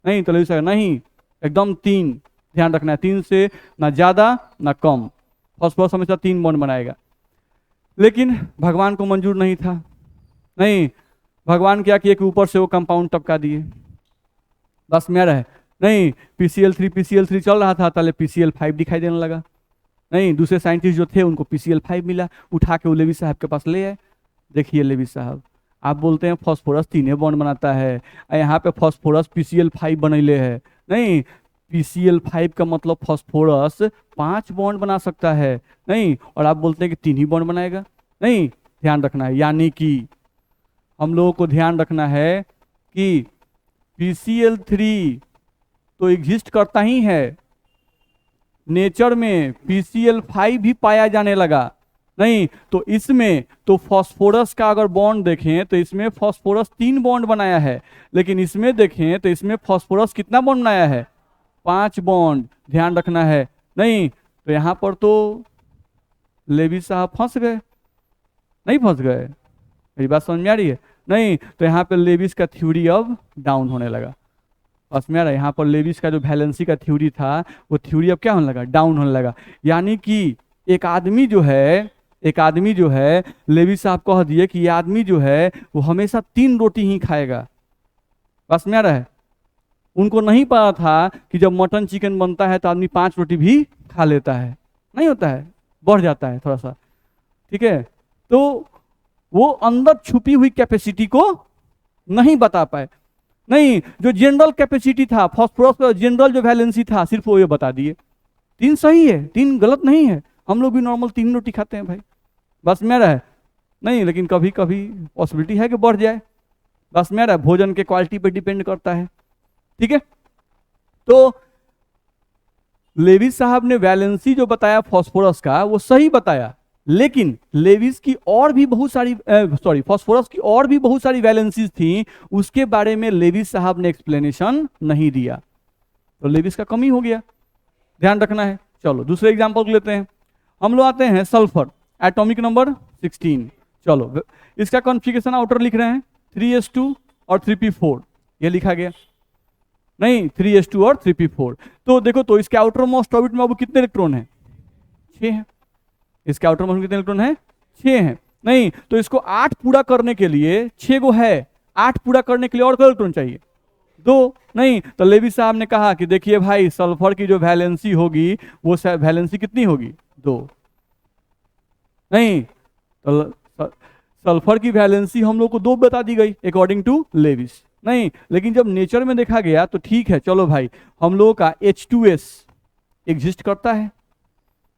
नहीं, तो लेविस साहब नहीं, एकदम 3, ध्यान रखना है, 3 से ना ज्यादा ना कम। फास्फोरस हमेशा 3 बॉन्ड बनाएगा। लेकिन भगवान को मंजूर नहीं था। नहीं, भगवान क्या किए कि ऊपर से वो कंपाउंड टपका दिए, बस में रहे। नहीं, PCl3 चल रहा था, पहले PCl5 दिखाई देने लगा। नहीं, दूसरे साइंटिस्ट जो थे उनको PCl5 मिला, उठा के वो लेविस साहब के पास ले आए। देखिए लेविस साहब, आप बोलते हैं फास्फोरस 3 बॉन्ड बनाता है, यहाँ पे फास्फोरस PCl5 बनैले है। नहीं, PCl5 का मतलब फास्फोरस 5 बॉन्ड बना सकता है। नहीं, और आप बोलते हैं कि 3 ही बॉन्ड बनाएगा। नहीं, ध्यान रखना है, यानी कि हम लोगों को ध्यान रखना है कि PCl3 तो एग्जिस्ट करता ही है, नेचर में PCl5 भी पाया जाने लगा। नहीं, तो इसमें तो फास्फोरस का अगर बॉन्ड देखें तो इसमें फास्फोरस 3 बॉन्ड बनाया है, लेकिन इसमें देखें तो इसमें फास्फोरस कितना बॉन्ड बनाया है? 5 बॉन्ड, ध्यान रखना है। नहीं, तो यहां पर तो लेविस साहब फंस गए। नहीं फंस गए? मेरी बात समझ में आ रही है? नहीं, तो यहाँ पे लेविस का थ्योरी अब डाउन होने लगा। बस में आ रहा है, यहाँ पर लेविस का जो वैलेंसी का थ्योरी था वो थ्योरी अब क्या होने लगा? डाउन होने लगा। यानी कि एक आदमी जो है लेविस साहब कह दिए कि ये आदमी जो है वो हमेशा 3 रोटी ही खाएगा। बस में आ रहा है, उनको नहीं पता था कि जब मटन चिकन बनता है तो आदमी 5 रोटी भी खा लेता है, नहीं होता है, बढ़ जाता है थोड़ा सा। ठीक है, तो वो अंदर छुपी हुई कैपेसिटी को नहीं बता पाए। नहीं, जो जनरल कैपेसिटी था फास्फोरस का, जनरल जो वैलेंसी था, सिर्फ वो ये बता दिए। 3 सही है, 3 गलत नहीं है। हम लोग भी नॉर्मल 3 रोटी खाते हैं भाई, बस में रहा है। नहीं, लेकिन कभी कभी पॉसिबिलिटी है कि बढ़ जाए, बस में रहा है, भोजन के क्वालिटी पे डिपेंड करता है। ठीक है, तो लेविस साहब ने वैलेंसी जो बताया फास्फोरस का वो सही बताया, लेकिन लेविस की और भी बहुत सारी फास्फोरस की और भी बहुत सारी वैलेंसीज थी, उसके बारे में लेविस साहब ने एक्सप्लेनेशन नहीं दिया, तो लेविस का कमी हो गया, ध्यान रखना है। चलो दूसरे एग्जांपल को लेते हैं। हम लोग आते हैं सल्फर, एटॉमिक नंबर 16। चलो इसका कॉन्फ़िगरेशन आउटर लिख रहे हैं 3s2 और 3p4, ये लिखा गया। नहीं 3s2 और 3p4। तो देखो तो इसके आउटर मोस्ट ऑर्बिट में अब कितने इलेक्ट्रॉन है? 6 है। इसके आउटर मोस्ट में कितने इलेक्ट्रॉन है? 6 है। नहीं तो इसको 8 पूरा करने के लिए 6 को है, 8 पूरा करने के लिए और कितने इलेक्ट्रॉन चाहिए? 2। नहीं तो लेवी साहब ने कहा कि देखिए भाई सल्फर की जो वैलेंसी होगी वो वैलेंसी कितनी होगी? 2। नहीं तो सल्फर की वैलेंसी हम लोग को 2 बता दी गई अकॉर्डिंग टू लेविस। नहीं लेकिन जब नेचर में देखा गया तो ठीक है चलो भाई हम लोगों का H2S एग्जिस्ट करता है।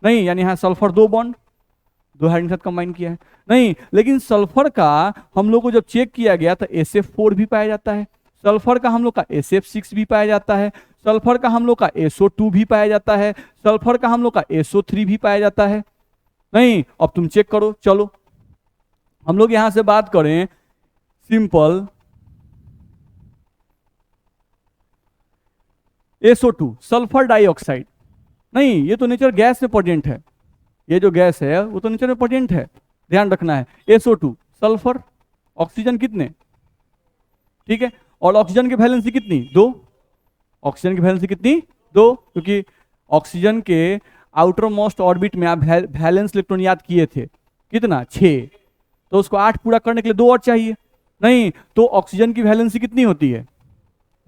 नहीं यानी यहाँ सल्फर 2 बॉन्ड 2 हाइड्रोजन के साथ कंबाइन किया है। नहीं लेकिन सल्फर का हम लोग को जब चेक किया गया तो SF4 भी पाया जाता है, सल्फर का हम लोग का SF6 भी पाया जाता है, सल्फर का हम लोग का SO2 भी पाया जाता है, सल्फर का हम लोग का SO3 भी पाया जाता है। नहीं अब तुम चेक करो चलो हम लोग यहां से बात करें सिंपल SO2 सल्फर डाइऑक्साइड। नहीं ये तो नेचर गैस में प्रेजेंट है, ये जो गैस है वो तो नेचर में प्रेजेंट है, ध्यान रखना है। SO2 सल्फर, ऑक्सीजन कितने? ठीक है और ऑक्सीजन की वैलेंसी कितनी? 2। ऑक्सीजन की वैलेंसी कितनी? 2 क्योंकि ऑक्सीजन के आउटर मोस्ट ऑर्बिट में आप वैलेंस इलेक्ट्रॉन याद किए थे कितना? 6। तो उसको 8 पूरा करने के लिए 2 और चाहिए। नहीं तो ऑक्सीजन की वैलेंसी कितनी होती है?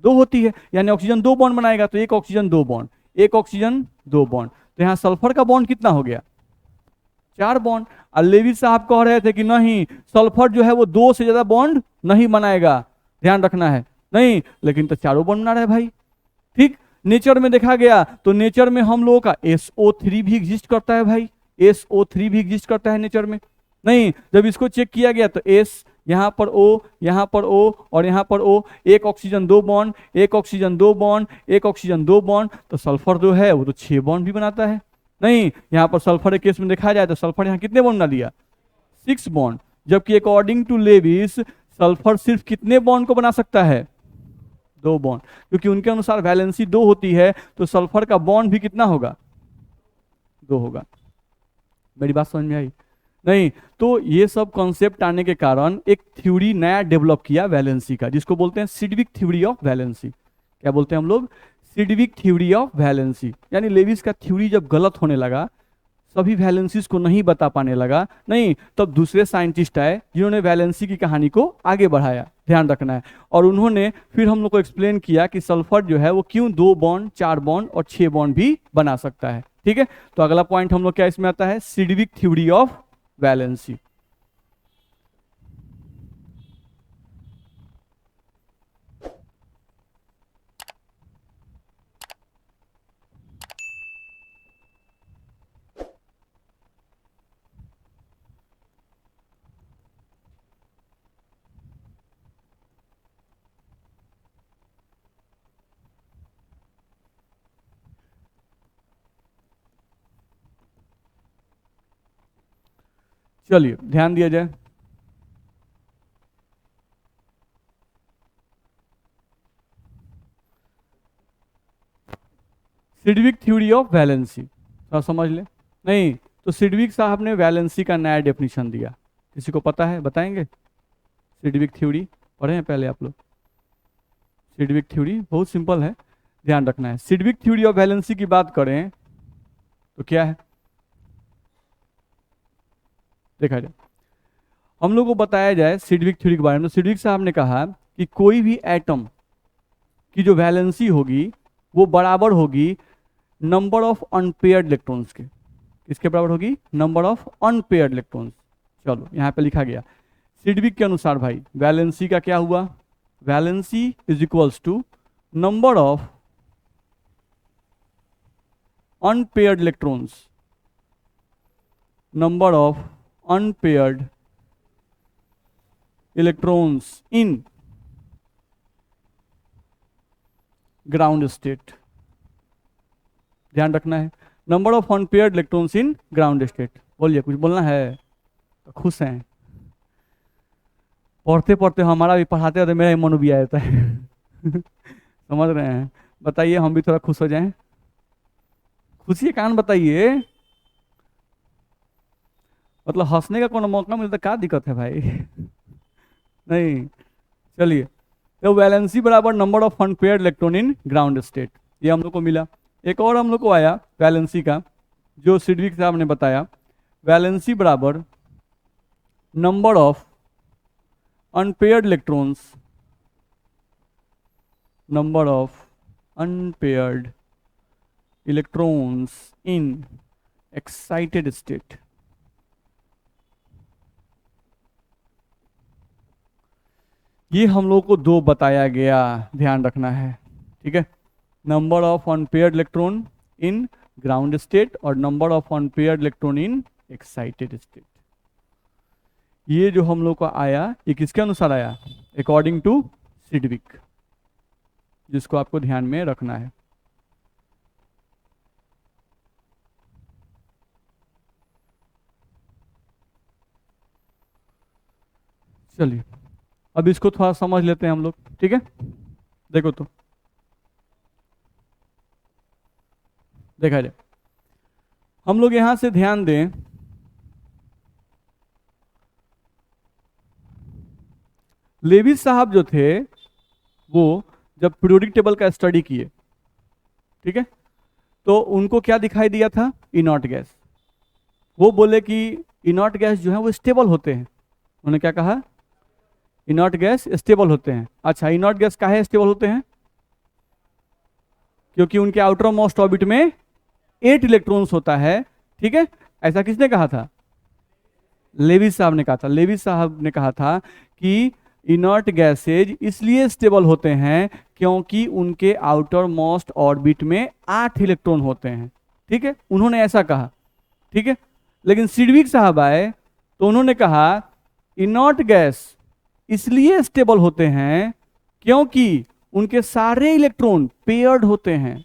2 होती है, यानी ऑक्सीजन 2 बॉन्ड बनाएगा तो एक ऑक्सीजन 2 बॉन्ड, एक ऑक्सीजन 2 बॉन्ड, तो यहाँ सल्फर का बॉन्ड कितना हो गया? 4 बॉन्ड। और लेविस साहब कह रहे थे कि नहीं सल्फर जो है वो 2 से ज्यादा बॉन्ड नहीं बनाएगा, ध्यान रखना है। नहीं लेकिन तो चारों बॉन्ड बना रहा है भाई। ठीक नेचर में देखा गया तो नेचर में हम लोगों का SO3 भी एग्जिस्ट करता है भाई, SO3 भी एग्जिस्ट करता है नेचर में। नहीं जब इसको चेक किया गया तो S यहाँ पर O, यहाँ पर O और यहाँ पर O, एक ऑक्सीजन 2 बॉन्ड, एक ऑक्सीजन 2 बॉन्ड, एक ऑक्सीजन 2 बॉन्ड, तो सल्फर जो है वो तो 6 बॉन्ड भी बनाता है। नहीं यहाँ पर सल्फर के केस में देखा जाए तो सल्फर यहाँ कितने बॉन्ड बना लिया? 6 बॉन्ड, जबकि अकॉर्डिंग टू लेविस सल्फर सिर्फ कितने बॉन्ड को बना सकता है? 2 बॉन्ड, क्योंकि उनके अनुसार वैलेंसी 2 होती है तो सल्फर का बॉन्ड भी कितना होगा? 2 होगा। मेरी बात समझ में आई? नहीं तो ये सब कॉन्सेप्ट आने के कारण एक थ्योरी नया डेवलप किया वैलेंसी का, जिसको बोलते हैं सिडविक थ्योरी ऑफ वैलेंसी। क्या बोलते हैं हम लोग? Sidgwick theory of valency. यानी लेविस का थ्योरी जब गलत होने लगा, सभी वैलेंसीज को नहीं बता पाने लगा, नहीं तब दूसरे साइंटिस्ट आए जिन्होंने वैलेंसी की कहानी को आगे बढ़ाया, ध्यान रखना है। और उन्होंने फिर हम लोग को एक्सप्लेन किया कि सल्फर जो है वो क्यों 2 बॉन्ड, 4 बॉन्ड और 6 बॉन्ड भी बना सकता है। ठीक है तो अगला पॉइंट हम लोग क्या इसमें आता है? Sidgwick theory of valency. चलिए ध्यान दिया जाए। सिडविक थ्योरी ऑफ वैलेंसी थोड़ा समझ ले। नहीं तो सिडविक साहब ने वैलेंसी का नया डेफिनेशन दिया, किसी को पता है? बताएंगे। सिडविक थ्योरी पढ़े हैं पहले आप लोग? सिडविक थ्योरी बहुत सिंपल है, ध्यान रखना है। सिडविक थ्योरी ऑफ वैलेंसी की बात करें तो क्या है देखा जाए, हम लोग को बताया जाए सिडविक थ्योरी के बारे में। तो सिडविक साहब ने कहा कि कोई भी एटम की जो वैलेंसी होगी वो बराबर होगी नंबर ऑफ अनपेयर्ड इलेक्ट्रॉन्स के। किसके बराबर होगी? Number of unpaired electrons. चलो यहाँ पे लिखा गया सिडविक के अनुसार भाई वैलेंसी का क्या हुआ? Valency is equals to number of unpaired electrons, number of unpaired electrons in ground state. ध्यान रखना है, number of unpaired electrons in ground state. बोलिए कुछ बोलना है? तो खुश हैं? पढ़ते पढ़ते हमारा भी पढ़ाते रहते मेरा मन भी आ जाता है समझ रहे हैं? बताइए हम भी थोड़ा खुश हो जाएं। खुशी के कारण बताइए, मतलब हंसने का कोनो मौका मिलता क्या दिक्कत है भाई नहीं चलिए तो वैलेंसी बराबर number of unpaired electron in ground state, ये हम लोग को मिला। एक और हम लोग को आया वैलेंसी का, जो सिडविक साहब ने बताया, वैलेंसी बराबर number of unpaired electrons, number of unpaired electrons in excited state. ये हम लोग को दो बताया गया, ध्यान रखना है, ठीक है। Number of unpaired electron in ground state और number of unpaired electron in excited state. ये जो हम लोग को आया, ये किसके अनुसार आया? अकॉर्डिंग टू सिडविक, जिसको आपको ध्यान में रखना है। चलिए अब इसको थोड़ा समझ लेते हैं हम लोग, ठीक है। देखो तो देखा जाए, हम लोग यहां से ध्यान दें, लेविस साहब जो थे वो जब पीरियोडिक टेबल का स्टडी किए, ठीक है, तो उनको क्या दिखाई दिया था? इनॉट गैस। वो बोले कि इनॉट गैस जो है वो स्टेबल होते हैं। उन्होंने क्या कहा? इनॉट गैस स्टेबल होते हैं। अच्छा, इनॉट गैस काहे स्टेबल होते हैं? क्योंकि उनके आउटर मोस्ट ऑर्बिट में 8 इलेक्ट्रॉन्स होता है, ठीक है। ऐसा किसने कहा था? लेविस साहब ने कहा था। लेविस साहब ने कहा था कि इनर्ट गैसेज इसलिए स्टेबल होते हैं क्योंकि उनके आउटर मोस्ट ऑर्बिट में 8 इलेक्ट्रॉन होते हैं, ठीक है। उन्होंने ऐसा कहा, ठीक है। लेकिन सिडविक साहब आए तो उन्होंने कहा इनर्ट गैस इसलिए स्टेबल होते हैं क्योंकि उनके सारे इलेक्ट्रॉन पेयर्ड होते हैं।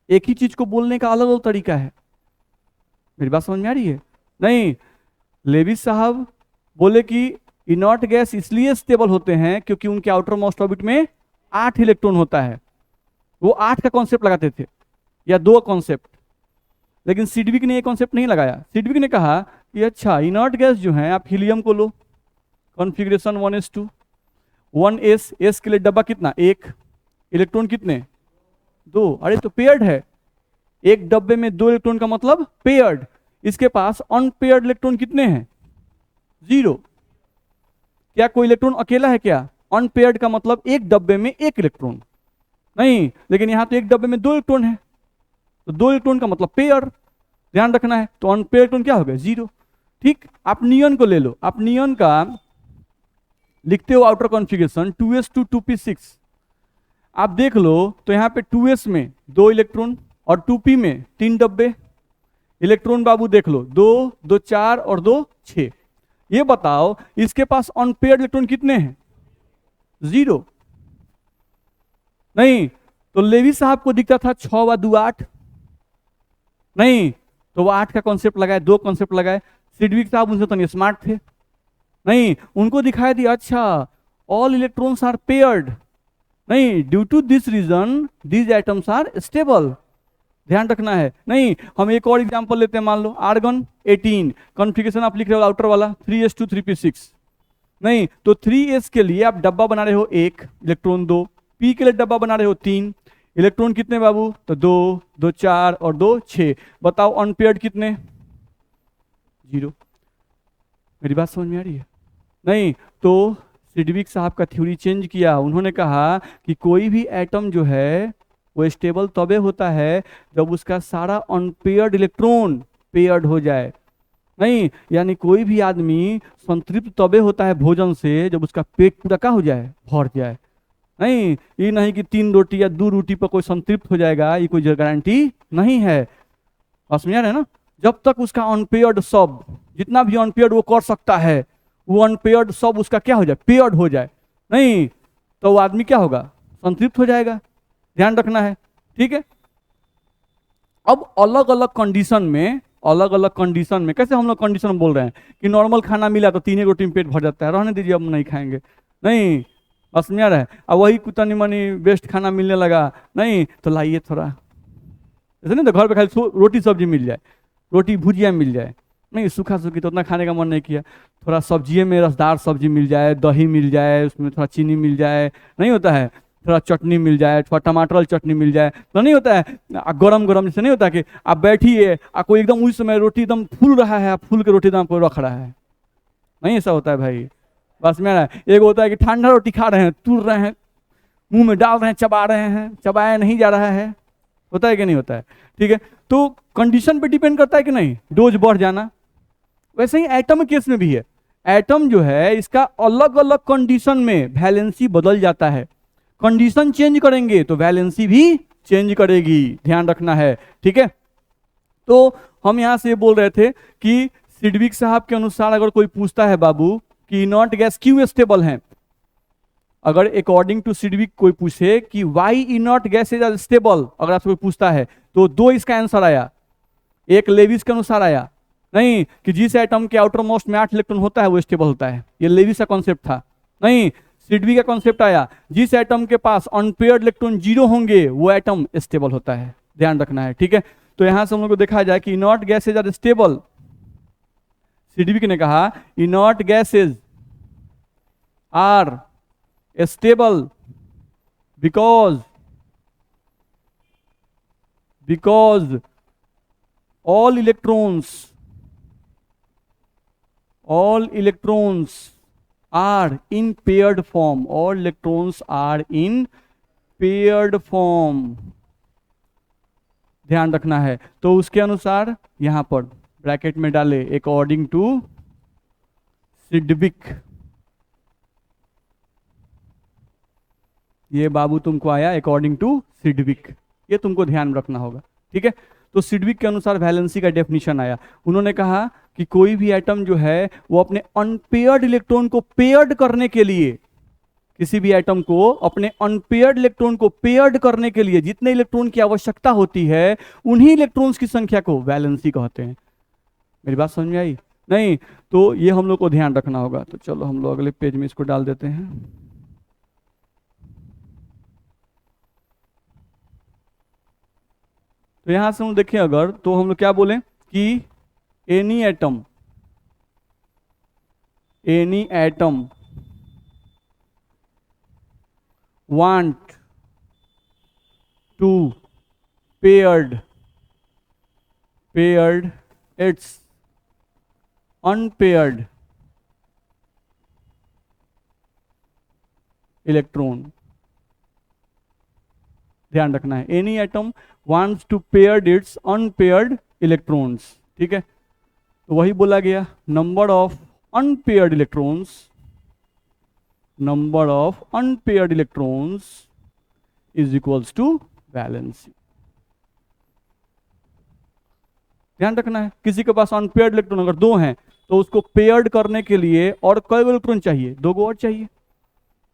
एक ही चीज को बोलने का अलग अलग तरीका है, मेरी बात समझ में आ रही है? नहीं, लेविस साहब बोले कि इनर्ट गैस इसलिए स्टेबल होते हैं क्योंकि उनके आउटर मोस्ट ऑर्बिट में 8 इलेक्ट्रॉन होता है। वो 8 का कॉन्सेप्ट लगाते थे या 2 कॉन्सेप्ट, लेकिन सिडविक ने ये कॉन्सेप्ट नहीं लगाया। सिडविक ने कहा कि अच्छा, इनर्ट गैस जो है, आप हीलियम को लो, कॉन्फ़िगरेशन 1s2, 1s, एस के लिए डब्बा कितना? 1, इलेक्ट्रॉन कितने? 2। अरे तो पेयर्ड है, एक डब्बे में 2 इलेक्ट्रॉन का मतलब पेयर्ड। इसके पास अनपेयर्ड इलेक्ट्रॉन कितने हैं? 0। क्या कोई इलेक्ट्रॉन अकेला है क्या? अनपेयर्ड का मतलब एक डब्बे में 1 इलेक्ट्रॉन नहीं, लेकिन यहां तो एक डब्बे में 2 इलेक्ट्रॉन है, तो 2 इलेक्ट्रॉन का मतलब पेयर, ध्यान रखना है। तो अनपेयर्ड इलेक्ट्रॉन क्या हो गया? 0, ठीक। आप नियन को ले लो, आप नियन का लिखते हो आउटर कॉन्फ़िगरेशन 2s2 2p6, आप देख लो तो यहां पे 2s में 2 इलेक्ट्रॉन और 2p में 3 डब्बे। इलेक्ट्रॉन बाबू देख लो, 2, 2 4 और 2 6। ये बताओ इसके पास अनपेयर्ड इलेक्ट्रॉन कितने हैं? 0 नहीं। तो लेविस साहब को दिखता था 6 व 2 8 नहीं, तो वो 8 का कॉन्सेप्ट लगाए, 2 कॉन्सेप्ट लगाए। सिडविक साहब उनसे तो स्मार्ट थे नहीं, उनको दिखाई दिया अच्छा ऑल इलेक्ट्रॉन्स आर पेयर्ड नहीं, due to this reason these atoms are stable, ध्यान रखना है। नहीं, हम एक और एग्जांपल लेते हैं, मान लो आर्गन 18, कॉन्फ़िगरेशन आप लिख रहे हो आउटर वाला 3s2 3p6 नहीं, तो 3s के लिए आप डब्बा बना रहे हो 1 इलेक्ट्रॉन 2, p के लिए डब्बा बना रहे हो 3 इलेक्ट्रॉन कितने बाबू? तो 2, 2 4 और 2 6। बताओ अनपेयर्ड कितने? 0। मेरी बात समझ में आ रही है? नहीं, तो सिडविक साहब का थ्योरी चेंज किया। उन्होंने कहा कि कोई भी एटम जो है वो स्टेबल तबे होता है जब उसका सारा अनपेयर्ड इलेक्ट्रॉन पेयर्ड हो जाए। नहीं, यानी कोई भी आदमी संतृप्त तबे होता है भोजन से जब उसका पेट पूरा का हो जाए, भर जाए। नहीं, ये नहीं कि 3 रोटी या 2 रोटी पर कोई संतृप्त हो जाएगा, ये कोई गारंटी नहीं है। समझ में आ रहा है ना? जब तक उसका अनपेयर्ड सब, जितना भी अनपेयर्ड वो कर सकता है, वो अनपेयर्ड सब उसका क्या हो जाए? पेयर्ड हो जाए नहीं, तो वो आदमी क्या होगा? संतृप्त हो जाएगा, ध्यान रखना है, ठीक है। अब अलग अलग कंडीशन में, अलग अलग कंडीशन में, कैसे हम लोग कंडीशन बोल रहे हैं कि नॉर्मल खाना मिला तो 3 रोटी में पेट भर जाता है, रहने दीजिए अब नहीं खाएंगे नहीं, बस में आ रहा है। अब वही तनी मनी बेस्ट खाना मिलने लगा नहीं, तो लाइए थोड़ा, ऐसे नहीं तो घर पे खाली रोटी सब्जी मिल जाए, रोटी भुजिया मिल जाए नहीं, सूखा सूखी तो उतना खाने का मन नहीं किया। थोड़ा सब्जी में रसदार सब्जी मिल जाए, दही मिल जाए, उसमें थोड़ा चीनी मिल जाए, नहीं होता है, थोड़ा चटनी मिल जाए, थोड़ा टमाटर वाली चटनी मिल जाए, तो नहीं होता है। गरम गरम जैसे नहीं होता कि आप बैठिए, आपको एकदम उस समय रोटी एकदम फूल रहा है, आप फूल के रोटी एकदम आपको रख रहा है, नहीं ऐसा होता है भाई। बस मेरा एक होता है कि ठंडा रोटी खा रहे हैं, तुर रहे हैं, मुंह में डाल रहे हैं, चबा रहे हैं, चबाया नहीं जा रहा है, होता है कि नहीं होता है। ठीक है, तो कंडीशन पे डिपेंड करता है कि नहीं, डोज बढ़ जाना। वैसे ही एटम केस में भी है। एटम जो है इसका अलग अलग कंडीशन में वैलेंसी बदल जाता है। कंडीशन चेंज करेंगे तो वैलेंसी भी चेंज करेगी, ध्यान रखना है। ठीक है, तो हम यहां से बोल रहे थे कि सिडविक साहब के अनुसार अगर कोई पूछता है बाबू कि नॉट गैस क्यों स्टेबल है, अगर अकॉर्डिंग टू सिडविक कोई पूछे कि why inert gas is stable, अगर आपसे कोई पूछता है तो दो इसका आंसर आया। एक लेविस के अनुसार आया, नहीं कि जिस एटम के आउटर मोस्ट में 8 इलेक्ट्रॉन होता है वो स्टेबल होता है, ये लेविस का कॉन्सेप्ट था। नहीं, सिडविक का कॉन्सेप्ट आया, जिस एटम के पास अनपेयर्ड इलेक्ट्रॉन 0 होंगे वो एटम स्टेबल होता है, ध्यान रखना है। ठीक है, तो यहां से हम लोग को देखा जाए कि inert gases are stable. Sidgwick ने कहा inert gases are stable because all electrons are in paired form, all electrons are in paired form, ध्यान रखना है। तो उसके अनुसार यहां पर ब्रैकेट में डाले अकॉर्डिंग टू सिडविक, ये बाबू तुमको आया अकॉर्डिंग टू सिडविक, ये तुमको ध्यान रखना होगा। ठीक है, तो सिडविक के अनुसार वैलेंसी का डेफिनेशन आया। उन्होंने कहा कि कोई भी एटम जो है वो अपने अनपेयर्ड इलेक्ट्रॉन को पेयर्ड करने के लिए, किसी भी एटम को अपने अनपेयर्ड इलेक्ट्रॉन को पेयर्ड करने के लिए जितने इलेक्ट्रॉन की आवश्यकता होती है उन्हीं इलेक्ट्रॉन्स की संख्या को वैलेंसी कहते हैं। मेरी बात समझ में आई? नहीं, तो ये हम लोग को ध्यान रखना होगा। तो चलो हम लोग अगले पेज में इसको डाल देते हैं। तो यहां से हम देखें अगर, तो हम लोग क्या बोले कि any atom want to paired its unpaired electron, ध्यान रखना है, any atom wants to paired its unpaired electrons। ठीक है, तो वही बोला गया, number of unpaired electrons is equals to valency. ध्यान रखना है, किसी के पास अनपेयर्ड इलेक्ट्रॉन अगर 2 हैं तो उसको पेयर्ड करने के लिए और कई इलेक्ट्रॉन चाहिए, 2 और चाहिए।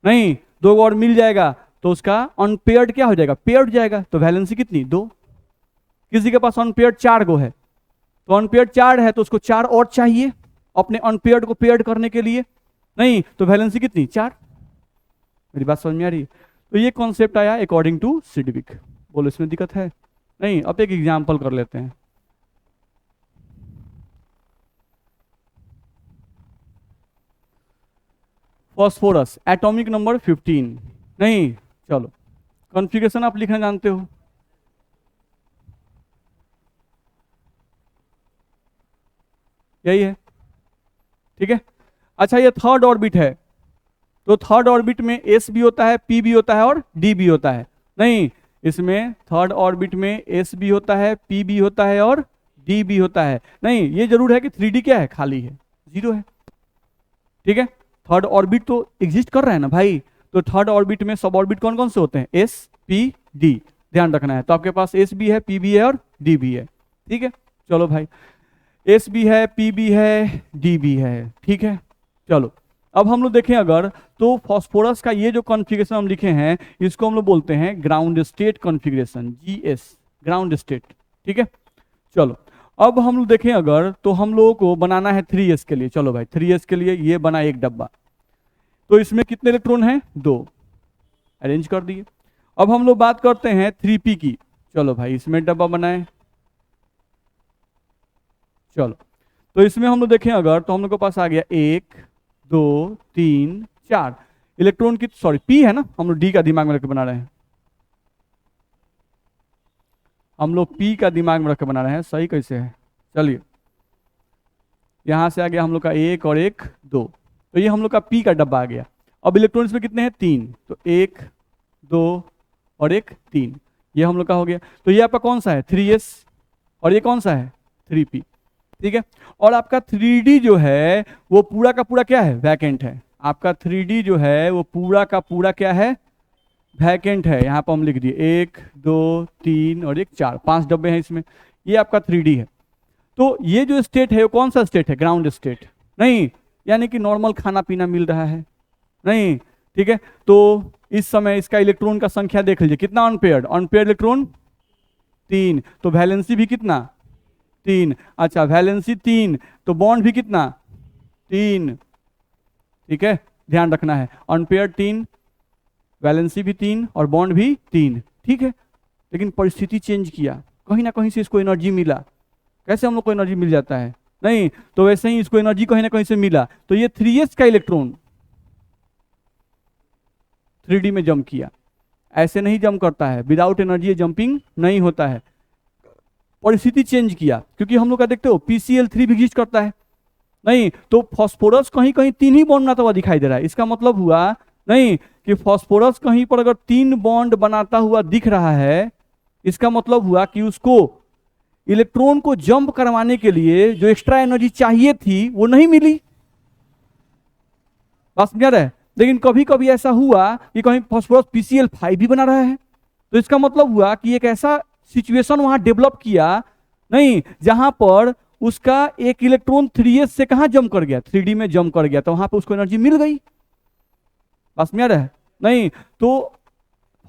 नहीं, 2 और मिल जाएगा तो उसका अनपेयर्ड क्या हो जाएगा, पेयर्ड जाएगा, तो वैलेंसी कितनी, 2। किसी के पास अनपेयर्ड 4 गो है, तो अनपेयर्ड 4 है तो उसको 4 और चाहिए अपने अनपेयर्ड को पेयर्ड करने के लिए, नहीं तो वैलेंसी कितनी, 4। मेरी बात समझ में आ रही? तो ये कॉन्सेप्ट आया अकॉर्डिंग टू सिडविक। बोलो इसमें दिक्कत है? नहीं, अब एक एग्जाम्पल कर लेते हैं। फॉस्फोरस एटॉमिक नंबर 15, नहीं चलो कॉन्फ़िगरेशन आप लिखना जानते हो, यही है। ठीक है, अच्छा ये थर्ड ऑर्बिट है, तो थर्ड ऑर्बिट में एस भी होता है, पी भी होता है और डी भी होता है। नहीं, इसमें थर्ड ऑर्बिट में एस भी होता है, पी भी होता है और डी भी होता है। नहीं, ये जरूर है कि 3D क्या है, खाली है, 0 है। ठीक है, थर्ड ऑर्बिट तो एग्जिस्ट कर रहा है ना भाई, तो थर्ड ऑर्बिट में सब ऑर्बिट कौन कौन से होते हैं, एस पी डी, ध्यान रखना है। तो आपके पास एस भी है, पी भी है और डी भी है। ठीक है, चलो भाई, एस भी है, पी भी है, डी भी है। ठीक है, चलो अब हम लोग देखें अगर, तो फॉस्फोरस का ये जो कॉन्फ़िगरेशन हम लिखे हैं इसको हम लोग बोलते हैं ground state configuration, GS, ground state. ठीक है, चलो अब हम लोग देखें अगर, तो हम लोगों को बनाना है 3s के लिए। चलो भाई 3s के लिए ये बना एक डब्बा, तो इसमें कितने इलेक्ट्रॉन हैं, 2, अरेंज कर दिए। अब हम लोग बात करते हैं 3p की। चलो भाई इसमें डब्बा बनाए, चलो तो इसमें हम लोग देखें अगर, तो हम लोग के पास आ गया 1 2 3 4 इलेक्ट्रॉन की, सॉरी पी है ना, हम लोग डी का दिमाग में रख के बना रहे हैं, हम लोग पी का दिमाग में रख के बना रहे हैं, सही कैसे है। चलिए यहां से आ गया हम लोग का 1 और 1 2, तो ये हम लोग का पी का डब्बा आ गया। अब इलेक्ट्रॉन इसमें कितने हैं, 3, तो 1 2 और 1 3, ये हम लोग का हो गया। तो ये आपका कौन सा है, 3s, और ये कौन सा है, 3p, ठीक है। और आपका 3d जो है वो पूरा का पूरा क्या है, वैकेंट है। आपका 3d जो है वो पूरा का पूरा क्या है, वैकेंट है। यहाँ पर हम लिख दिए 1 2 3 और 1 4, 5 डब्बे हैं इसमें, ये आपका 3d है। तो ये जो स्टेट है वो कौन सा स्टेट है, ग्राउंड स्टेट नहीं, यानी कि नॉर्मल खाना पीना मिल रहा है नहीं, ठीक है। तो इस समय इसका इलेक्ट्रॉन का संख्या देख लीजिए, कितना अनपेयर्ड, अनपेयर्ड इलेक्ट्रॉन 3, तो वैलेंसी भी कितना 3, अच्छा वैलेंसी 3, तो बॉन्ड भी कितना 3, ठीक है, ध्यान रखना है, अनपेयर्ड 3, वैलेंसी भी 3 और बॉन्ड भी 3, ठीक है। लेकिन परिस्थिति चेंज किया, कहीं ना कहीं से इसको एनर्जी मिला, कैसे हम लोग को एनर्जी मिल जाता है, नहीं तो वैसे ही इसको एनर्जी कहीं ना कहीं से मिला, तो ये 3s का इलेक्ट्रॉन 3d में जंप किया, ऐसे नहीं जंप करता है, विदाउट एनर्जी जंपिंग नहीं होता है, परिस्थिति चेंज किया। क्योंकि हम लोग का देखते हो PCl3 भी एग्जिस्ट करता है नहीं, तो फास्फोरस कहीं कहीं 3 ही बॉन्ड बनाता हुआ दिखाई दे रहा है, इसका मतलब हुआ नहीं कि फास्फोरस कहीं पर अगर 3 बॉन्ड बनाता हुआ दिख रहा है, इसका मतलब हुआ कि उसको इलेक्ट्रॉन को जंप करवाने के लिए जो एक्स्ट्रा एनर्जी चाहिए थी वो नहीं मिली, बात समझ रहा है। लेकिन कभी कभी ऐसा हुआ कि कहीं फास्फोरस PCl5 भी बना रहा है, तो इसका मतलब हुआ कि एक ऐसा सिचुएशन वहां डेवलप किया नहीं जहां पर उसका एक इलेक्ट्रॉन 3s से कहां जंप कर गया, 3d में जंप कर गया, तो वहां पर उसको एनर्जी मिल गई, बात समझ रहा है नहीं। तो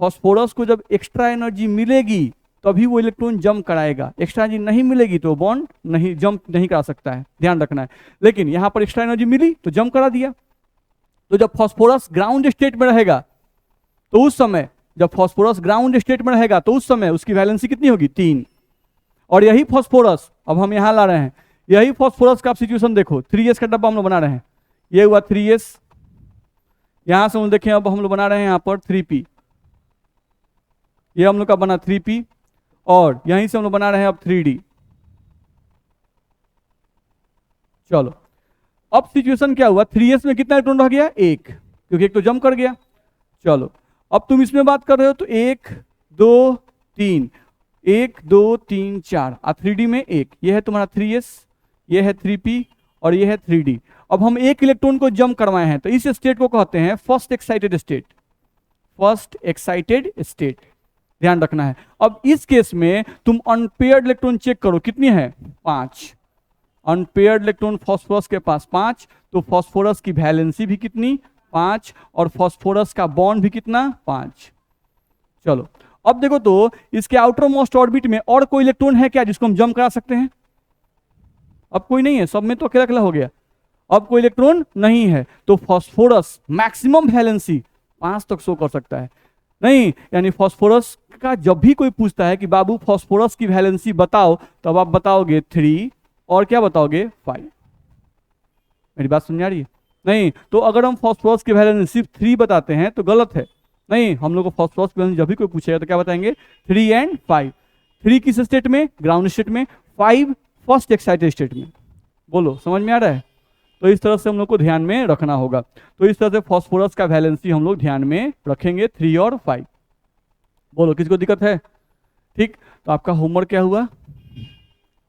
फास्फोरस को जब एक्स्ट्रा एनर्जी मिलेगी तभी वो इलेक्ट्रॉन जंप कराएगा, एक्स्ट्रा एनर्जी नहीं मिलेगी तो बॉन्ड नहीं जंप नहीं करा सकता है, ध्यान रखना है। लेकिन यहां पर एक्स्ट्रा एनर्जी मिली तो जंप करा दिया। तो जब फास्फोरस ग्राउंड स्टेट में रहेगा तो उस समय, जब फास्फोरस ग्राउंड स्टेट में रहेगा तो उस समय उसकी वैलेंसी कितनी होगी, 3, और यही फास्फोरस अब हम यहां ला रहे हैं, यही फास्फोरस का आप सिचुएशन देखो, 3s का डब्बा हम लोग बना रहे हैं, ये हुआ 3s, यहां से हम देखें अब हम लोग बना रहे हैं यहां पर 3p, ये हम लोग का बना 3p, और यहीं से हम लोग बना रहे हैं अब 3d। चलो अब सिचुएशन क्या हुआ, 3s में कितना इलेक्ट्रॉन रह गया, 1, क्योंकि एक तो जंप कर गया। चलो अब तुम इसमें बात कर रहे हो तो 1 2 3, 1 2 3 4, 3d में 1, ये है तुम्हारा 3s, ये है 3p और ये है 3d। अब हम एक इलेक्ट्रॉन को जंप करवाए हैं तो इस स्टेट को कहते हैं first excited state, first excited state, ध्यान रखना है। अब इस केस में तुम अनपेयर्ड इलेक्ट्रॉन चेक करो, कितनी है, 5, अनपेयर्ड इलेक्ट्रॉन फास्फोरस के पास 5, तो फास्फोरस की वैलेंसी भी कितनी, 5, और फास्फोरस का बॉन्ड भी कितना, 5। चलो अब देखो तो इसके आउटर मोस्ट ऑर्बिट में और कोई इलेक्ट्रॉन है क्या जिसको हम जंप करा सकते हैं, अब कोई नहीं है, सब में तो अकेला अकेला हो गया, अब कोई इलेक्ट्रॉन नहीं है, तो फास्फोरस मैक्सिमम वैलेंसी 5 तक शो कर सकता है नहीं, यानी फास्फोरस का जब भी कोई पूछता है कि बाबू फास्फोरस की वैलेंसी बताओ, तब आप बताओगे 3 और क्या बताओगे 5, मेरी बात समझ आ रही है नहीं। तो अगर हम फास्फोरस की वैलेंसी सिर्फ 3 बताते हैं तो गलत है नहीं, हम लोग को फास्फोरस की वैलेंसी जब भी कोई पूछेगा तो क्या बताएंगे, 3 एंड 5, 3 किस स्टेट में, ग्राउंड स्टेट में, 5 फर्स्ट एक्साइटेड स्टेट में, बोलो समझ में आ रहा है। तो इस तरह से हम लोग को ध्यान में रखना होगा, तो इस तरह से फास्फोरस का वैलेंसी हम लोग ध्यान में रखेंगे 3 और 5, बोलो किसको दिक्कत है, ठीक। तो आपका होमवर्क क्या हुआ,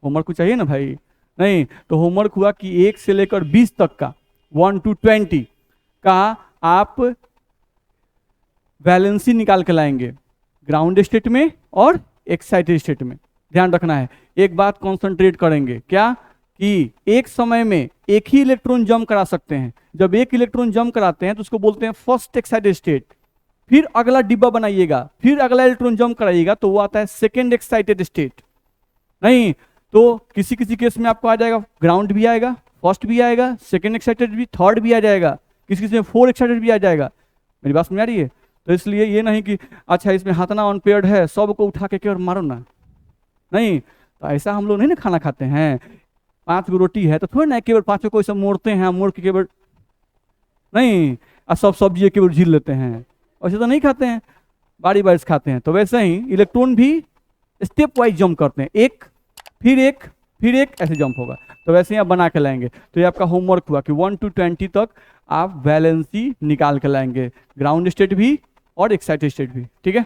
होमवर्क को चाहिए ना भाई, नहीं तो होमवर्क हुआ कि 1 से लेकर 20 तक का 1 to 20 का आप वैलेंसी निकाल के लाएंगे, ग्राउंड स्टेट में और एक्साइटेड स्टेट में, ध्यान रखना है। एक बात कॉन्सेंट्रेट करेंगे क्या, कि एक समय में एक ही इलेक्ट्रॉन जंप करा सकते हैं, जब एक इलेक्ट्रॉन जंप कराते हैं तो उसको बोलते हैं फर्स्ट एक्साइटेड स्टेट, फिर अगला डिब्बा बनाइएगा, फिर अगला इलेक्ट्रॉन जंप कराइएगा तो वो आता है सेकेंड एक्साइटेड स्टेट नहीं। तो किसी किसी केस में आपको आ जाएगा ग्राउंड भी आएगा, फर्स्ट भी आएगा, सेकेंड एक्साइटेड भी, थर्ड भी आ जाएगा, किसी किसी में 4 एक्साइटेड भी आ जाएगा, मेरी बात समझ आ रही है। तो इसलिए ये नहीं कि अच्छा इसमें हाथना अनपेयर्ड है सबको उठा के केवल मारो ना, नहीं, तो ऐसा हम लोग नहीं ना खाना खाते हैं, 5 गो रोटी है तो थोड़ी ना केवल 5 को ऐसे मोड़ते हैं, मोड़ के केवल नहीं, और सब सब्जी केवल झील लेते हैं, वैसे तो नहीं खाते हैं, बारी बारी से खाते हैं। तो वैसे ही इलेक्ट्रॉन भी स्टेप वाइज जंप करते हैं, एक फिर एक फिर एक, ऐसे जंप होगा। तो वैसे ही आप बना के लाएंगे। तो ये आपका होमवर्क हुआ कि 1 to 20 तक आप वैलेंसी निकाल के लाएंगे, ग्राउंड स्टेट भी और एक्साइटेड स्टेट भी, ठीक है।